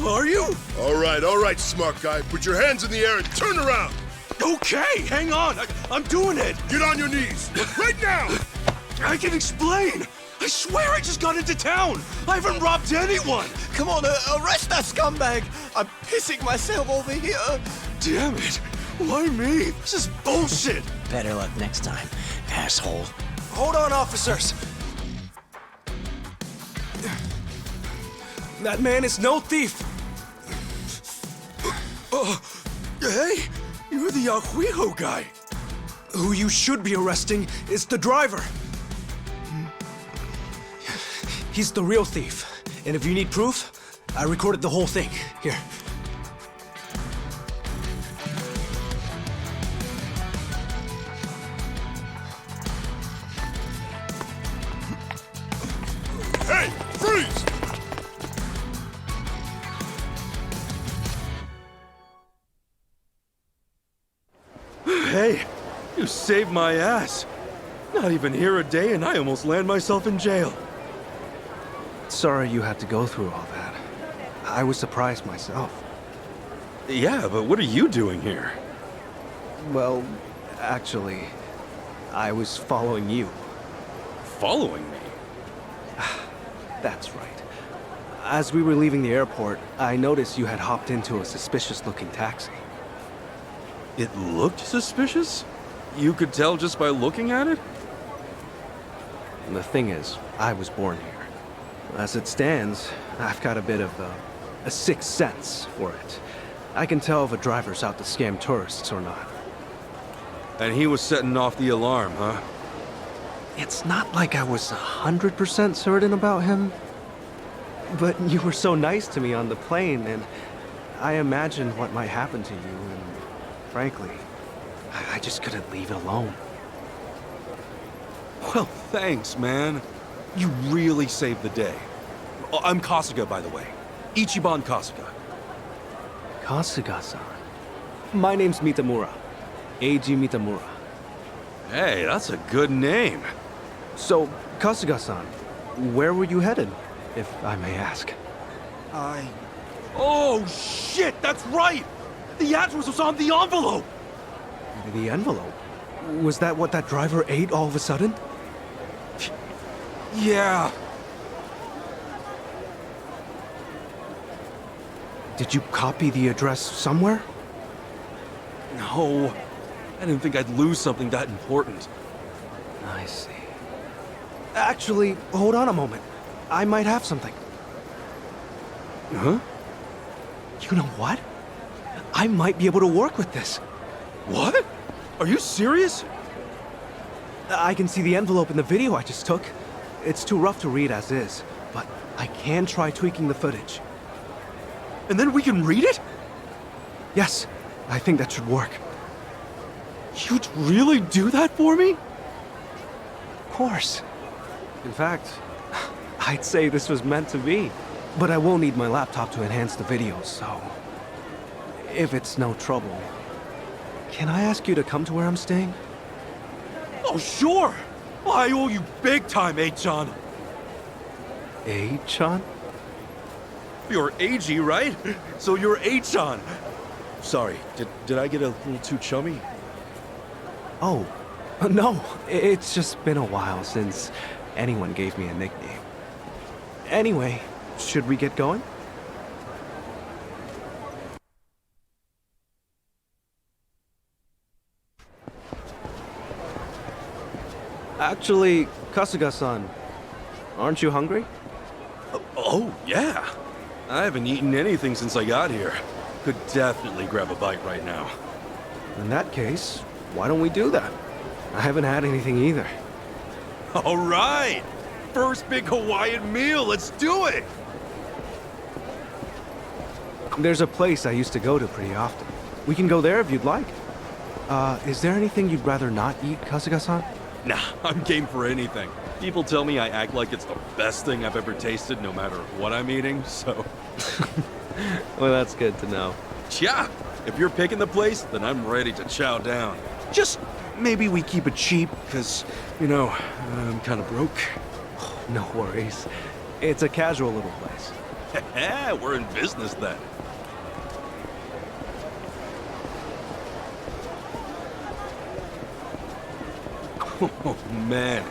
Are you? All right, smart guy. Put your hands in the air and turn around. Okay, hang on. I'm doing it. Get on your knees. Right now. I can explain. I swear I just got into town. I haven't robbed anyone. Come on, arrest that scumbag! I'm pissing myself over here. Damn it. Why me? This is bullshit. Better luck next time, asshole. Hold on, officers. That man is no thief. Hey, you're the Ajuijo guy. Who you should be arresting is the driver. He's the real thief. And if you need proof, I recorded the whole thing. Here. Hey, freeze! Hey, you saved my ass. Not even here a day and I almost land myself in jail. Sorry you had to go through all that. I was surprised myself. Yeah, but what are you doing here? Well, actually, I was following you. Following me? That's right. As we were leaving the airport, I noticed you had hopped into a suspicious-looking taxi. It looked suspicious? You could tell just by looking at it? And the thing is, I was born here. As it stands, I've got a bit of a sixth sense for it. I can tell if a driver's out to scam tourists or not. And he was setting off the alarm, huh? It's not like I was 100% certain about him. But you were so nice to me on the plane, and I imagined what might happen to you, and frankly, I just couldn't leave it alone. Well, thanks, man. You really saved the day. Oh, I'm Kasuga, by the way. Ichiban Kasuga. Kasuga-san. My name's Mitamura. Eiji Mitamura. Hey, that's a good name. So, Kasuga-san, where were you headed, if I may ask? Oh, shit, that's right! The address was on the envelope! The envelope? Was that what that driver ate all of a sudden? Yeah. Did you copy the address somewhere? No. I didn't think I'd lose something that important. I see. Actually, hold on a moment. I might have something. Huh? You know what? I might be able to work with this. What? Are you serious? I can see the envelope in the video I just took. It's too rough to read as is, but I can try tweaking the footage. And then we can read it? Yes, I think that should work. You'd really do that for me? Of course. In fact, I'd say this was meant to be. But I will need my laptop to enhance the video, so... if it's no trouble, can I ask you to come to where I'm staying? Oh, sure! I owe you big time, A-chan. A-chan? You're A-G, right? So you're A-chan. Sorry, did I get a little too chummy? Oh, no. It's just been a while since anyone gave me a nickname. Anyway, should we get going? Actually, Kasuga-san, aren't you hungry? Oh, yeah. I haven't eaten anything since I got here. Could definitely grab a bite right now. In that case, why don't we do that? I haven't had anything either. All right! First big Hawaiian meal, let's do it! There's a place I used to go to pretty often. We can go there if you'd like. Is there anything you'd rather not eat, Kasuga-san? Nah, I'm game for anything. People tell me I act like it's the best thing I've ever tasted no matter what I'm eating, so... Well, that's good to know. Yeah, if you're picking the place, then I'm ready to chow down. Just maybe we keep it cheap, because, you know, I'm kind of broke. No worries. It's a casual little place. We're in business then. Oh, man.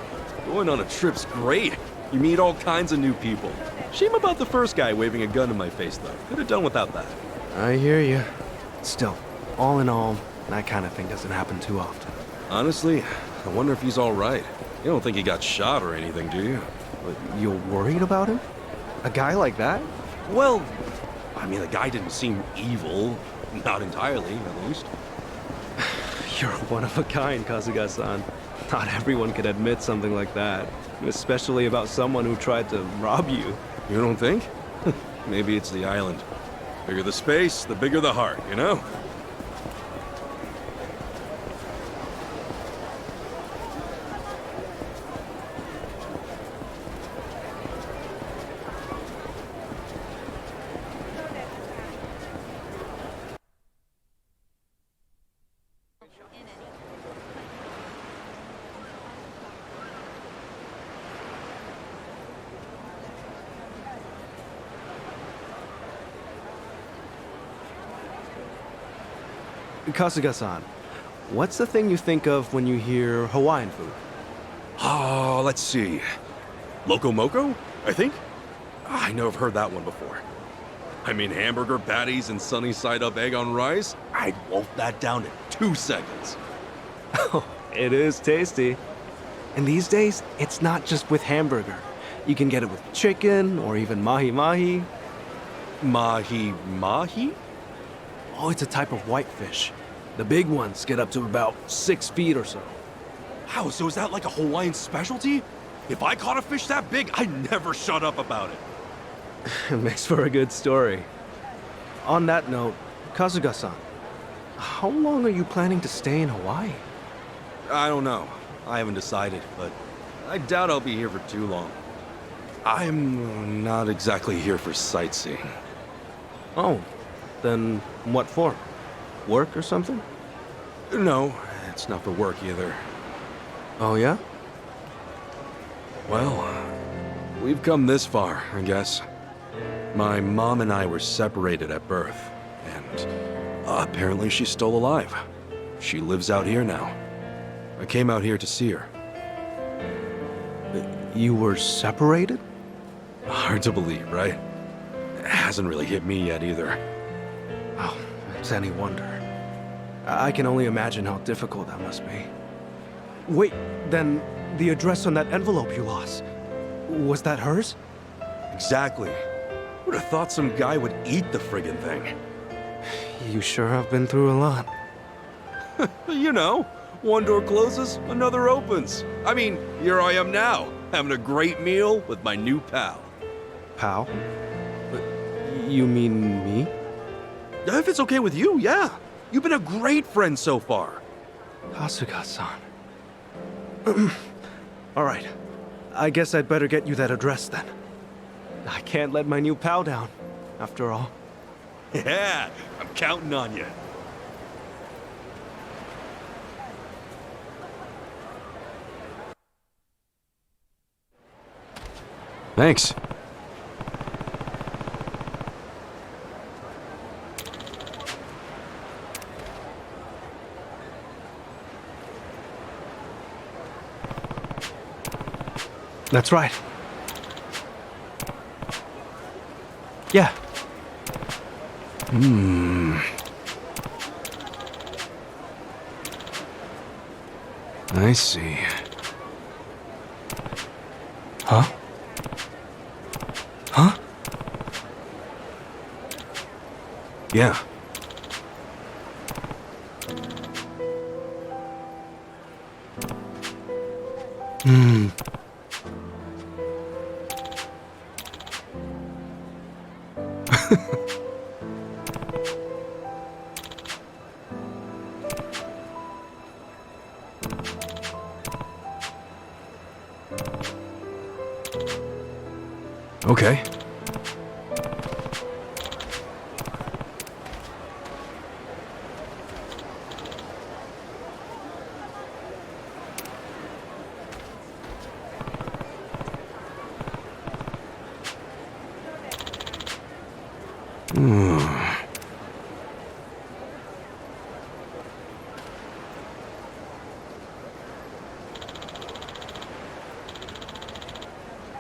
Going on a trip's great. You meet all kinds of new people. Shame about the first guy waving a gun in my face, though. Could have done without that. I hear you. Still, all in all, that kind of thing doesn't happen too often. Honestly, I wonder if he's all right. You don't think he got shot or anything, do you? You're worried about him? A guy like that? Well, I mean, the guy didn't seem evil. Not entirely, at least. You're one of a kind, Kasuga-san. Not everyone could admit something like that. Especially about someone who tried to rob you. You don't think? Maybe it's the island. Bigger the space, the bigger the heart, you know? Kasuga-san, what's the thing you think of when you hear Hawaiian food? Oh, let's see. Loco Moco, I think? I know I've heard that one before. I mean, hamburger patties and sunny side up egg on rice? I'd wolf that down in 2 seconds. Oh, it is tasty. And these days, it's not just with hamburger. You can get it with chicken or even mahi-mahi. Mahi-mahi? Oh, it's a type of whitefish. The big ones get up to about 6 feet or so. Wow, so is that like a Hawaiian specialty? If I caught a fish that big, I'd never shut up about it. It makes for a good story. On that note, Kasuga-san, how long are you planning to stay in Hawaii? I don't know. I haven't decided, but I doubt I'll be here for too long. I'm not exactly here for sightseeing. Oh, then what for? Work or something? No, it's not for work either. Oh, yeah? Well, we've come this far, I guess. My mom and I were separated at birth, and apparently she's still alive. She lives out here now. I came out here to see her. You were separated? Hard to believe, right? It hasn't really hit me yet either. Oh, it's any wonder. I can only imagine how difficult that must be. Wait, then the address on that envelope you lost, was that hers? Exactly. Would have thought some guy would eat the friggin' thing. You sure have been through a lot. You know, one door closes, another opens. I mean, here I am now, having a great meal with my new pal. Pal? You mean me? If it's okay with you, yeah. You've been a great friend so far. Kasuga-san. All right. I guess I'd better get you that address then. I can't let my new pal down, after all. Yeah, I'm counting on you. Thanks. That's right. Yeah. I see. Huh? Huh? Yeah. Hmm. Okay.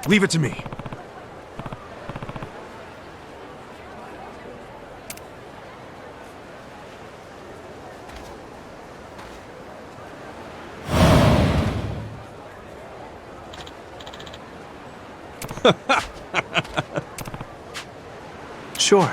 Leave it to me. Sure.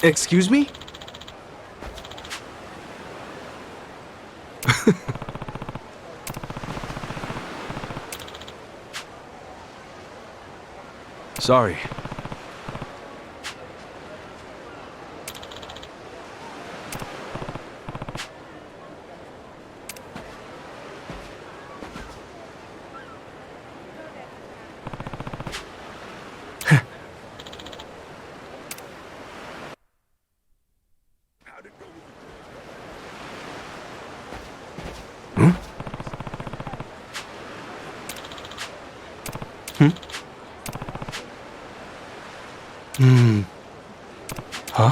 Excuse me? Sorry. Hmm. Huh?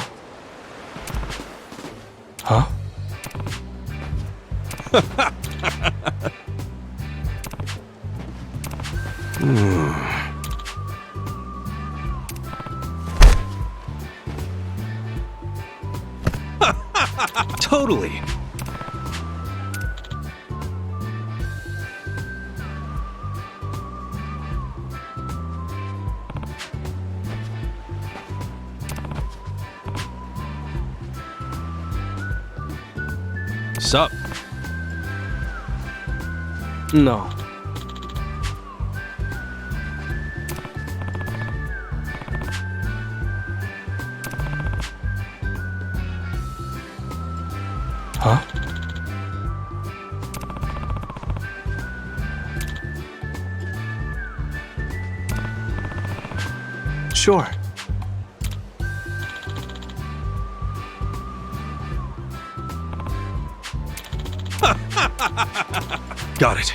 Huh? Totally. Sup? No. Huh? Sure. Got it.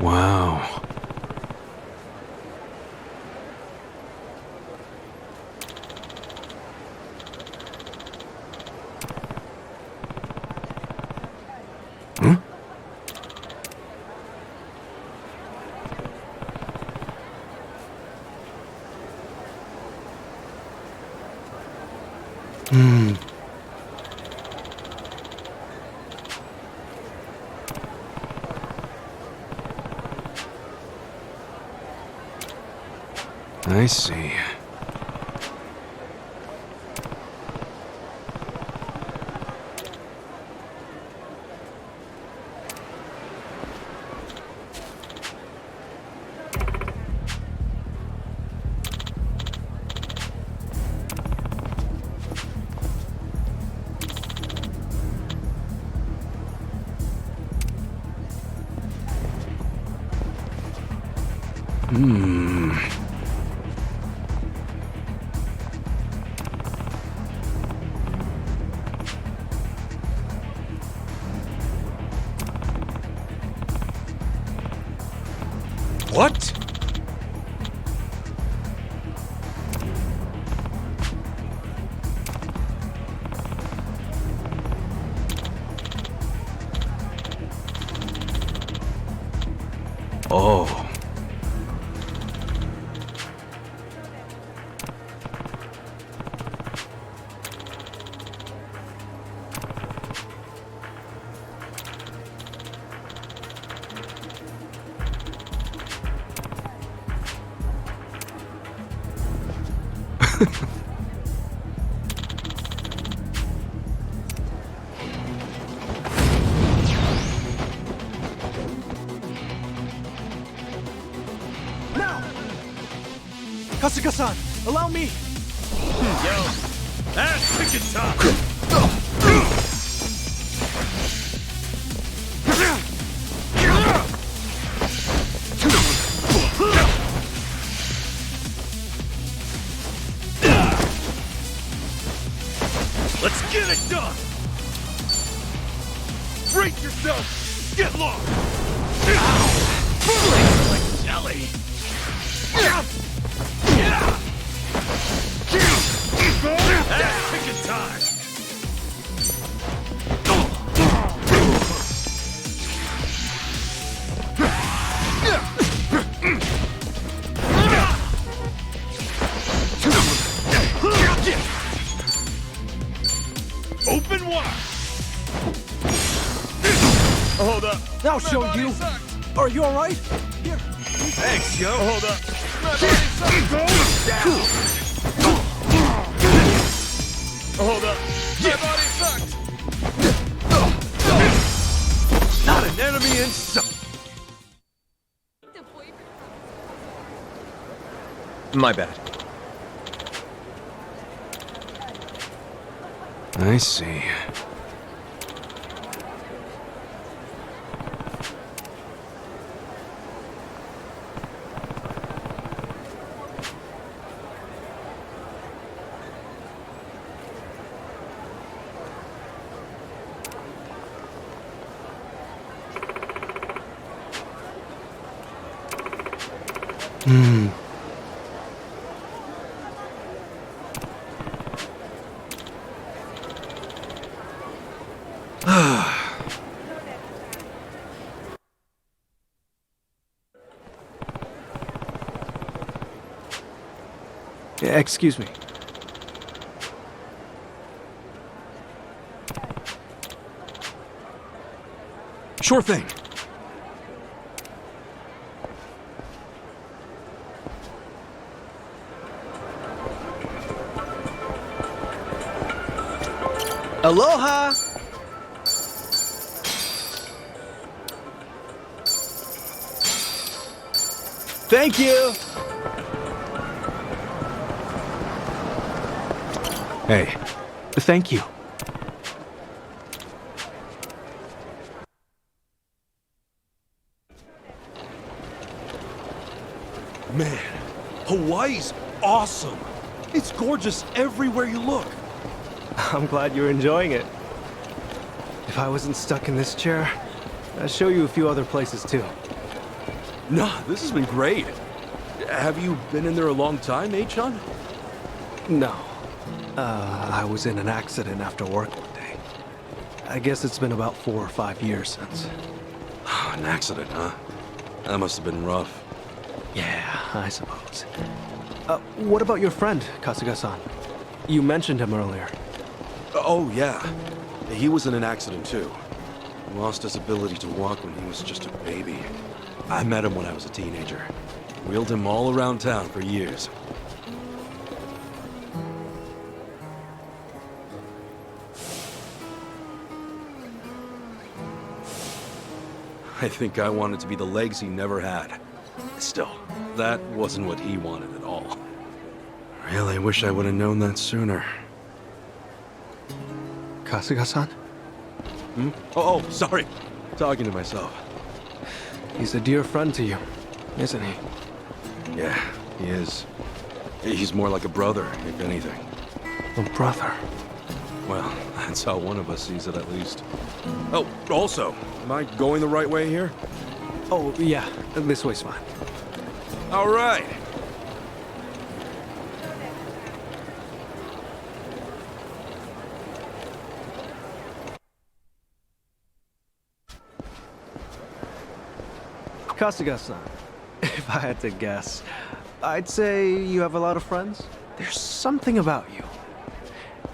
Wow. Hmm? Hmm. I see. What? Oh. Now! Kasuga-san, allow me! Yo, that's picking time! Let's get it done! Brace yourself! Get lost! Flakes like jelly! That's picking time! Open wide! Hold up. Now show you. Are you alright? Here. Thanks, yo. Hold up. Hold up. My body sucks. Not an enemy in sight. My bad. I see. Excuse me. Sure thing. Aloha! Thank you! Hey. Thank you. Man, Hawaii's awesome. It's gorgeous everywhere you look. I'm glad you're enjoying it. If I wasn't stuck in this chair, I'd show you a few other places too. Nah, this has been great. Have you been in there a long time, H-Chan? No. I was in an accident after work one day. I guess it's been about 4 or 5 years since. An accident, huh? That must have been rough. Yeah, I suppose. What about your friend, Kasuga-san? You mentioned him earlier. Oh, yeah. He was in an accident, too. Lost his ability to walk when he was just a baby. I met him when I was a teenager. Wheeled him all around town for years. I think I wanted to be the legs he never had. Still, that wasn't what he wanted at all. Really wish I would have known that sooner. Kasuga-san? Hmm? Oh, sorry. Talking to myself. He's a dear friend to you, isn't he? Yeah, he is. He's more like a brother, if anything. A brother? Well, that's how one of us sees it, at least. Oh, also, am I going the right way here? Oh, yeah. This way's fine. All right. Kasuga-san, if I had to guess, I'd say you have a lot of friends. There's something about you.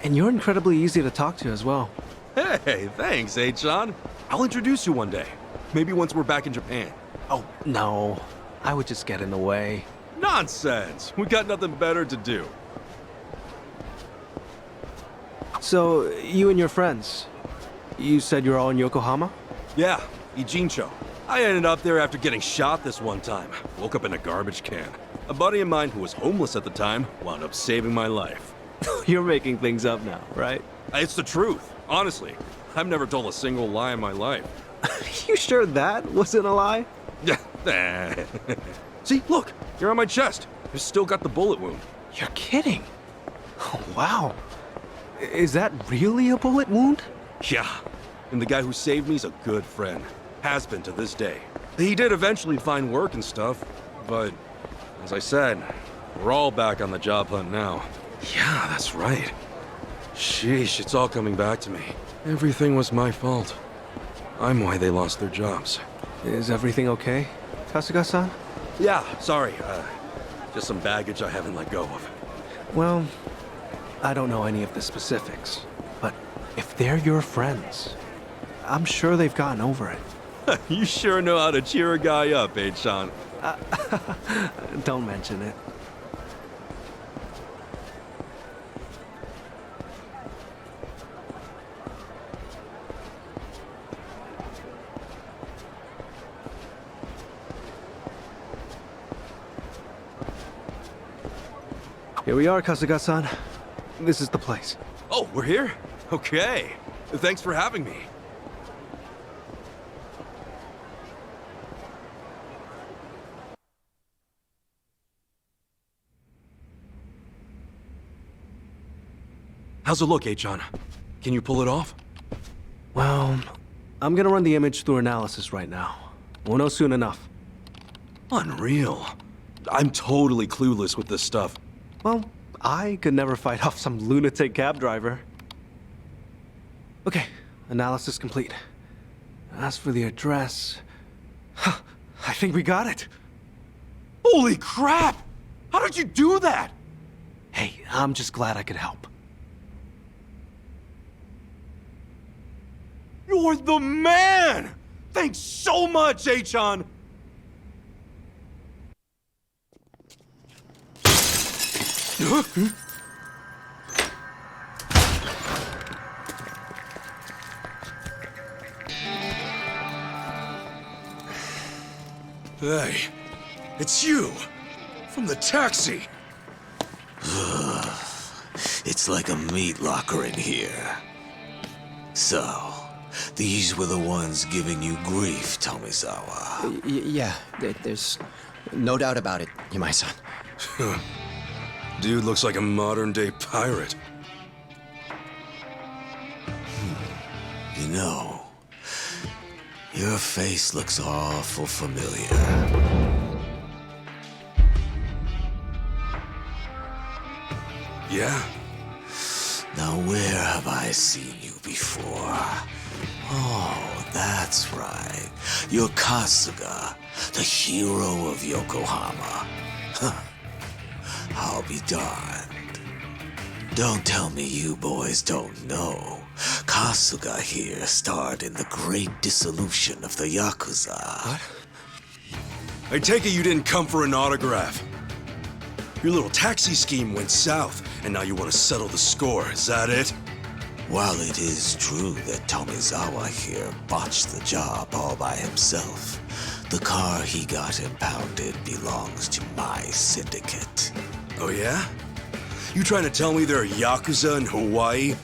And you're incredibly easy to talk to as well. Hey, thanks, John. I'll introduce you one day. Maybe once we're back in Japan. Oh, no. I would just get in the way. Nonsense! We got nothing better to do. So, you and your friends, you said you're all in Yokohama? Yeah, Ijincho. I ended up there after getting shot this one time. Woke up in a garbage can. A buddy of mine who was homeless at the time wound up saving my life. You're making things up now, right? It's the truth, honestly. I've never told a single lie in my life. You sure that wasn't a lie? See, look, here on my chest. I've still got the bullet wound. You're kidding. Oh, wow. Is that really a bullet wound? Yeah, and the guy who saved me's a good friend. Has been to this day. He did eventually find work and stuff, but as I said, we're all back on the job hunt now. Yeah, that's right. Sheesh, it's all coming back to me. Everything was my fault. I'm why they lost their jobs. Is everything okay, Kasuga-san? Yeah, sorry. Just some baggage I haven't let go of. Well, I don't know any of the specifics, but if they're your friends, I'm sure they've gotten over it. You sure know how to cheer a guy up, Sean? Don't mention it. Here we are, Kasuga-san. This is the place. Oh, we're here? Okay. Thanks for having me. How's it look, John? Can you pull it off? Well, I'm gonna run the image through analysis right now. We'll know soon enough. Unreal. I'm totally clueless with this stuff. Well, I could never fight off some lunatic cab driver. Okay, analysis complete. As for the address... I think we got it. Holy crap! How did you do that? Hey, I'm just glad I could help. You're the man! Thanks so much, Achan! Hey, it's you! From the taxi! It's like a meat locker in here. So, these were the ones giving you grief, Tomizawa. Yeah, there's no doubt about it, Yamai-san. Dude looks like a modern-day pirate. You know, your face looks awful familiar. Yeah? Now where have I seen you before? Oh, that's right. You're Kasuga, the hero of Yokohama. Huh. I'll be darned. Don't tell me you boys don't know. Kasuga here starred in the great dissolution of the Yakuza. What? I take it you didn't come for an autograph. Your little taxi scheme went south, and now you want to settle the score, is that it? While it is true that Tomizawa here botched the job all by himself, the car he got impounded belongs to my syndicate. Oh yeah? You trying to tell me there are Yakuza in Hawaii?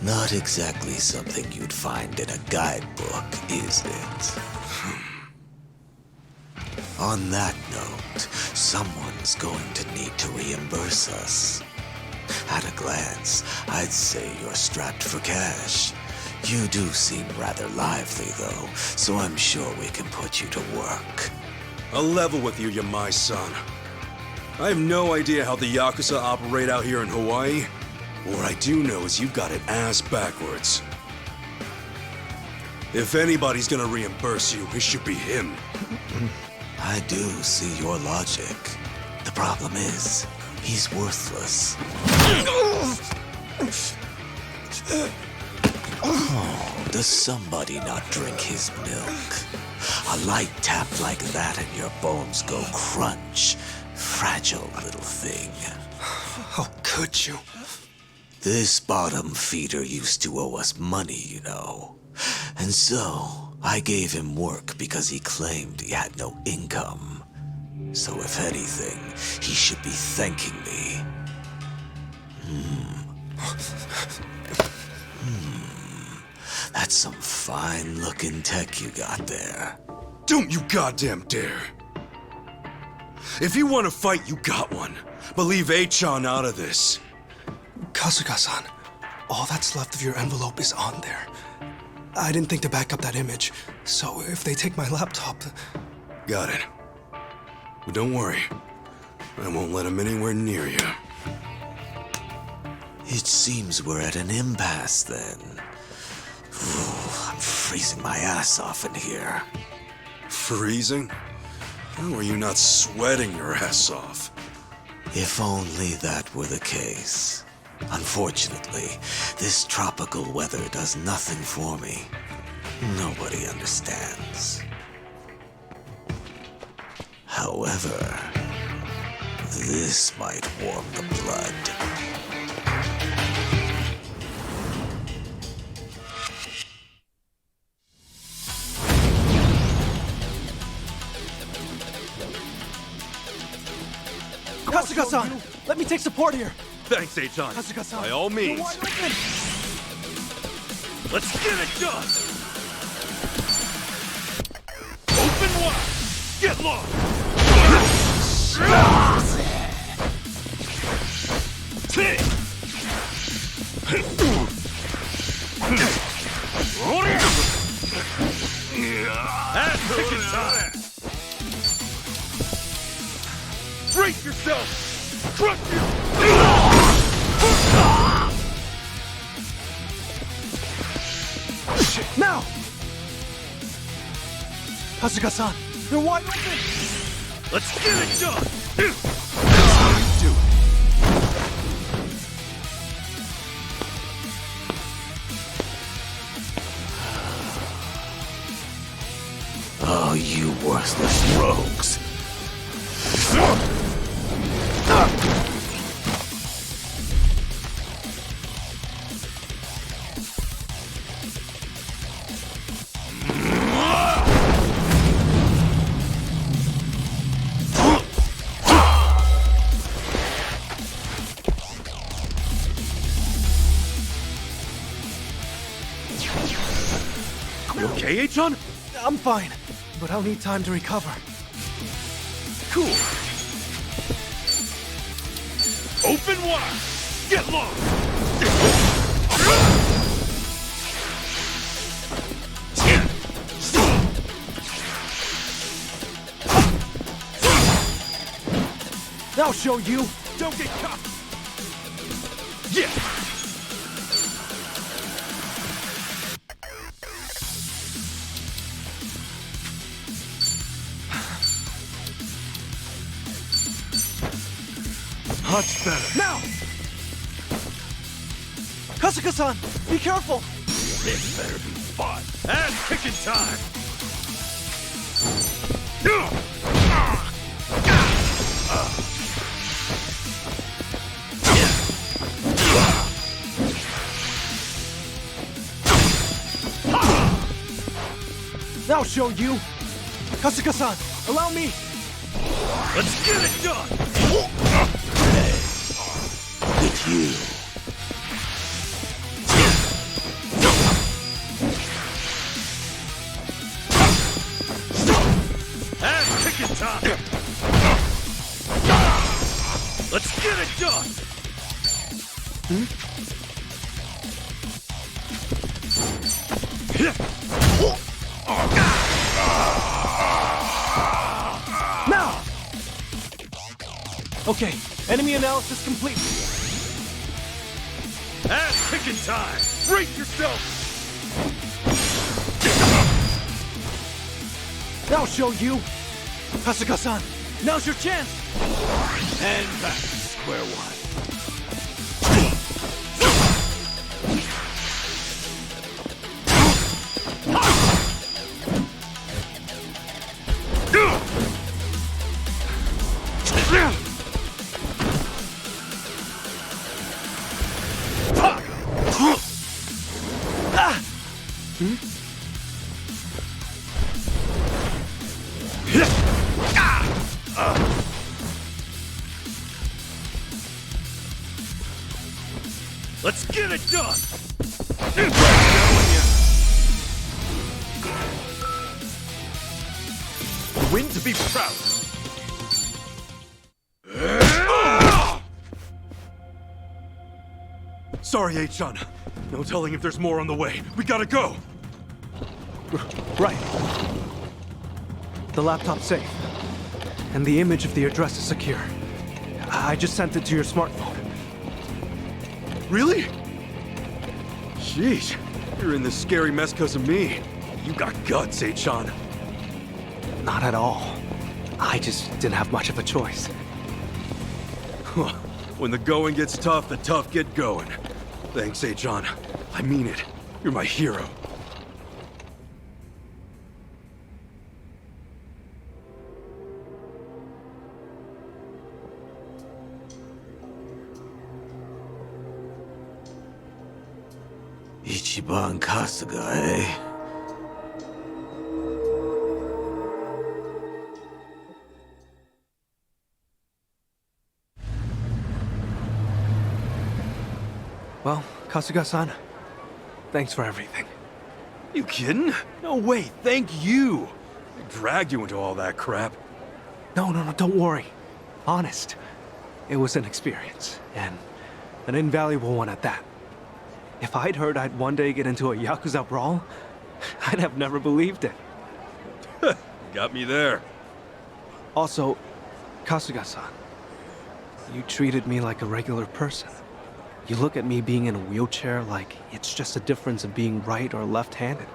Not exactly something you'd find in a guidebook, is it? On that note, someone's going to need to reimburse us. At a glance, I'd say you're strapped for cash. You do seem rather lively, though, so I'm sure we can put you to work. I'll level with you, Yamai-san. I have no idea how the Yakuza operate out here in Hawaii. What I do know is you've got it ass backwards. If anybody's gonna reimburse you, it should be him. I do see your logic. The problem is, he's worthless. Oh, does somebody not drink his milk? A light tap like that and your bones go crunch. Fragile little thing. How could you? This bottom feeder used to owe us money, you know. And so, I gave him work because he claimed he had no income. So if anything, he should be thanking me. That's some fine-looking tech you got there. Don't you goddamn dare! If you want to fight, you got one. But leave A-chan out of this. Kasuga-san, all that's left of your envelope is on there. I didn't think to back up that image, so if they take my laptop... Got it. But don't worry. I won't let him anywhere near you. It seems we're at an impasse then. Ooh, I'm freezing my ass off in here. Freezing? How are you not sweating your ass off? If only that were the case. Unfortunately, this tropical weather does nothing for me. Nobody understands. However, this might warm the blood. Kasuga-san, let me take support here. Thanks, A-chan. Kasuga-san, By all means. you're wide open. Let's get it done! Open wide! Get lost! That's kicking time! Brace yourself! Crush you! Now! Kasuga-san, you're wide open! Let's get it done! Oh, you worthless rogues. You okay, A-chan? I'm fine, but I'll need time to recover. Cool. Open wide! Get lost! I'll show you! Don't get caught! Yeah! Much better. Now! Kasuga-san, be careful! This better be fun. Ass kicking time! I'll show you! Kasuga-san, allow me! Let's get it done! Look at you. Ass kicking it time! Let's get it done! Now! Okay, enemy analysis complete. Ass kicking time! Brace yourself! I'll show you! Kasuga-san, now's your chance! And back to square one. Let's get it done! Win to be proud of. Sorry, H-chan. No telling if there's more on the way. We gotta go! Right. The laptop's safe. And the image of the address is secure. I just sent it to your smartphone. Really? Jeez, you're in this scary mess because of me. You got guts, H-chan. Not at all. I just didn't have much of a choice. When the going gets tough, the tough get going. Thanks, H-chan. I mean it. You're my hero. Ichiban Kasuga, eh? Well, Kasuga-san, thanks for everything. You kidding? No way, thank you! I dragged you into all that crap. No, don't worry. Honest. It was an experience, and an invaluable one at that. If I'd heard I'd one day get into a Yakuza brawl, I'd have never believed it. Got me there. Also, Kasuga-san, you treated me like a regular person. You look at me being in a wheelchair like it's just a difference of being right or left-handed.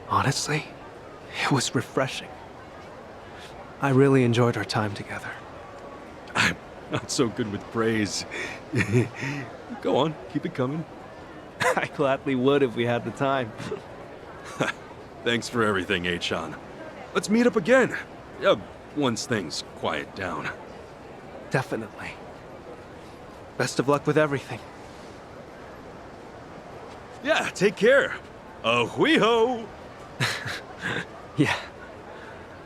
Honestly, it was refreshing. I really enjoyed our time together. I'm not so good with praise. Go on, keep it coming. I gladly would if we had the time. Thanks for everything, H-chan. Let's meet up again. Once things quiet down. Definitely. Best of luck with everything. Yeah, take care. Ahuiho! Yeah.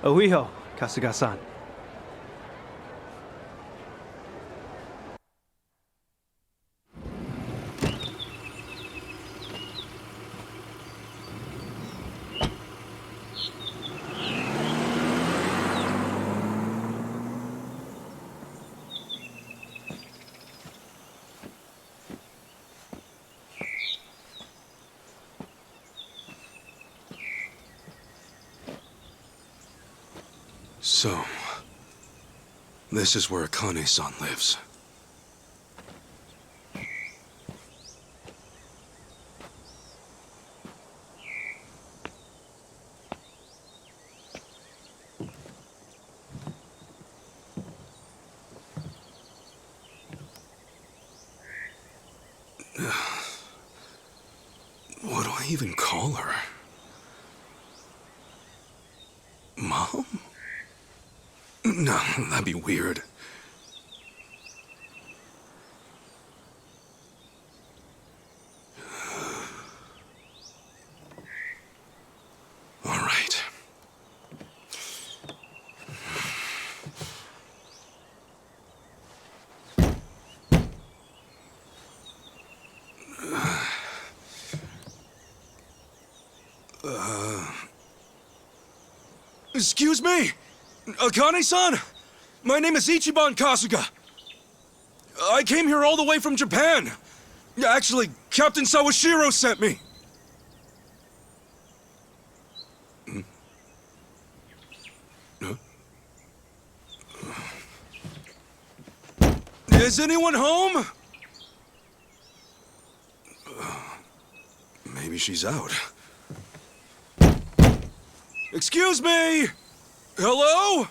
Ahuiho, Kasuga-san. So, this is where Akane-san lives. What do I even call her? Mom? No, that'd be weird. All right. Excuse me? Akane-san! My name is Ichiban Kasuga. I came here all the way from Japan. Actually, Captain Sawashiro sent me. Is anyone home? Maybe she's out. Excuse me! Hello?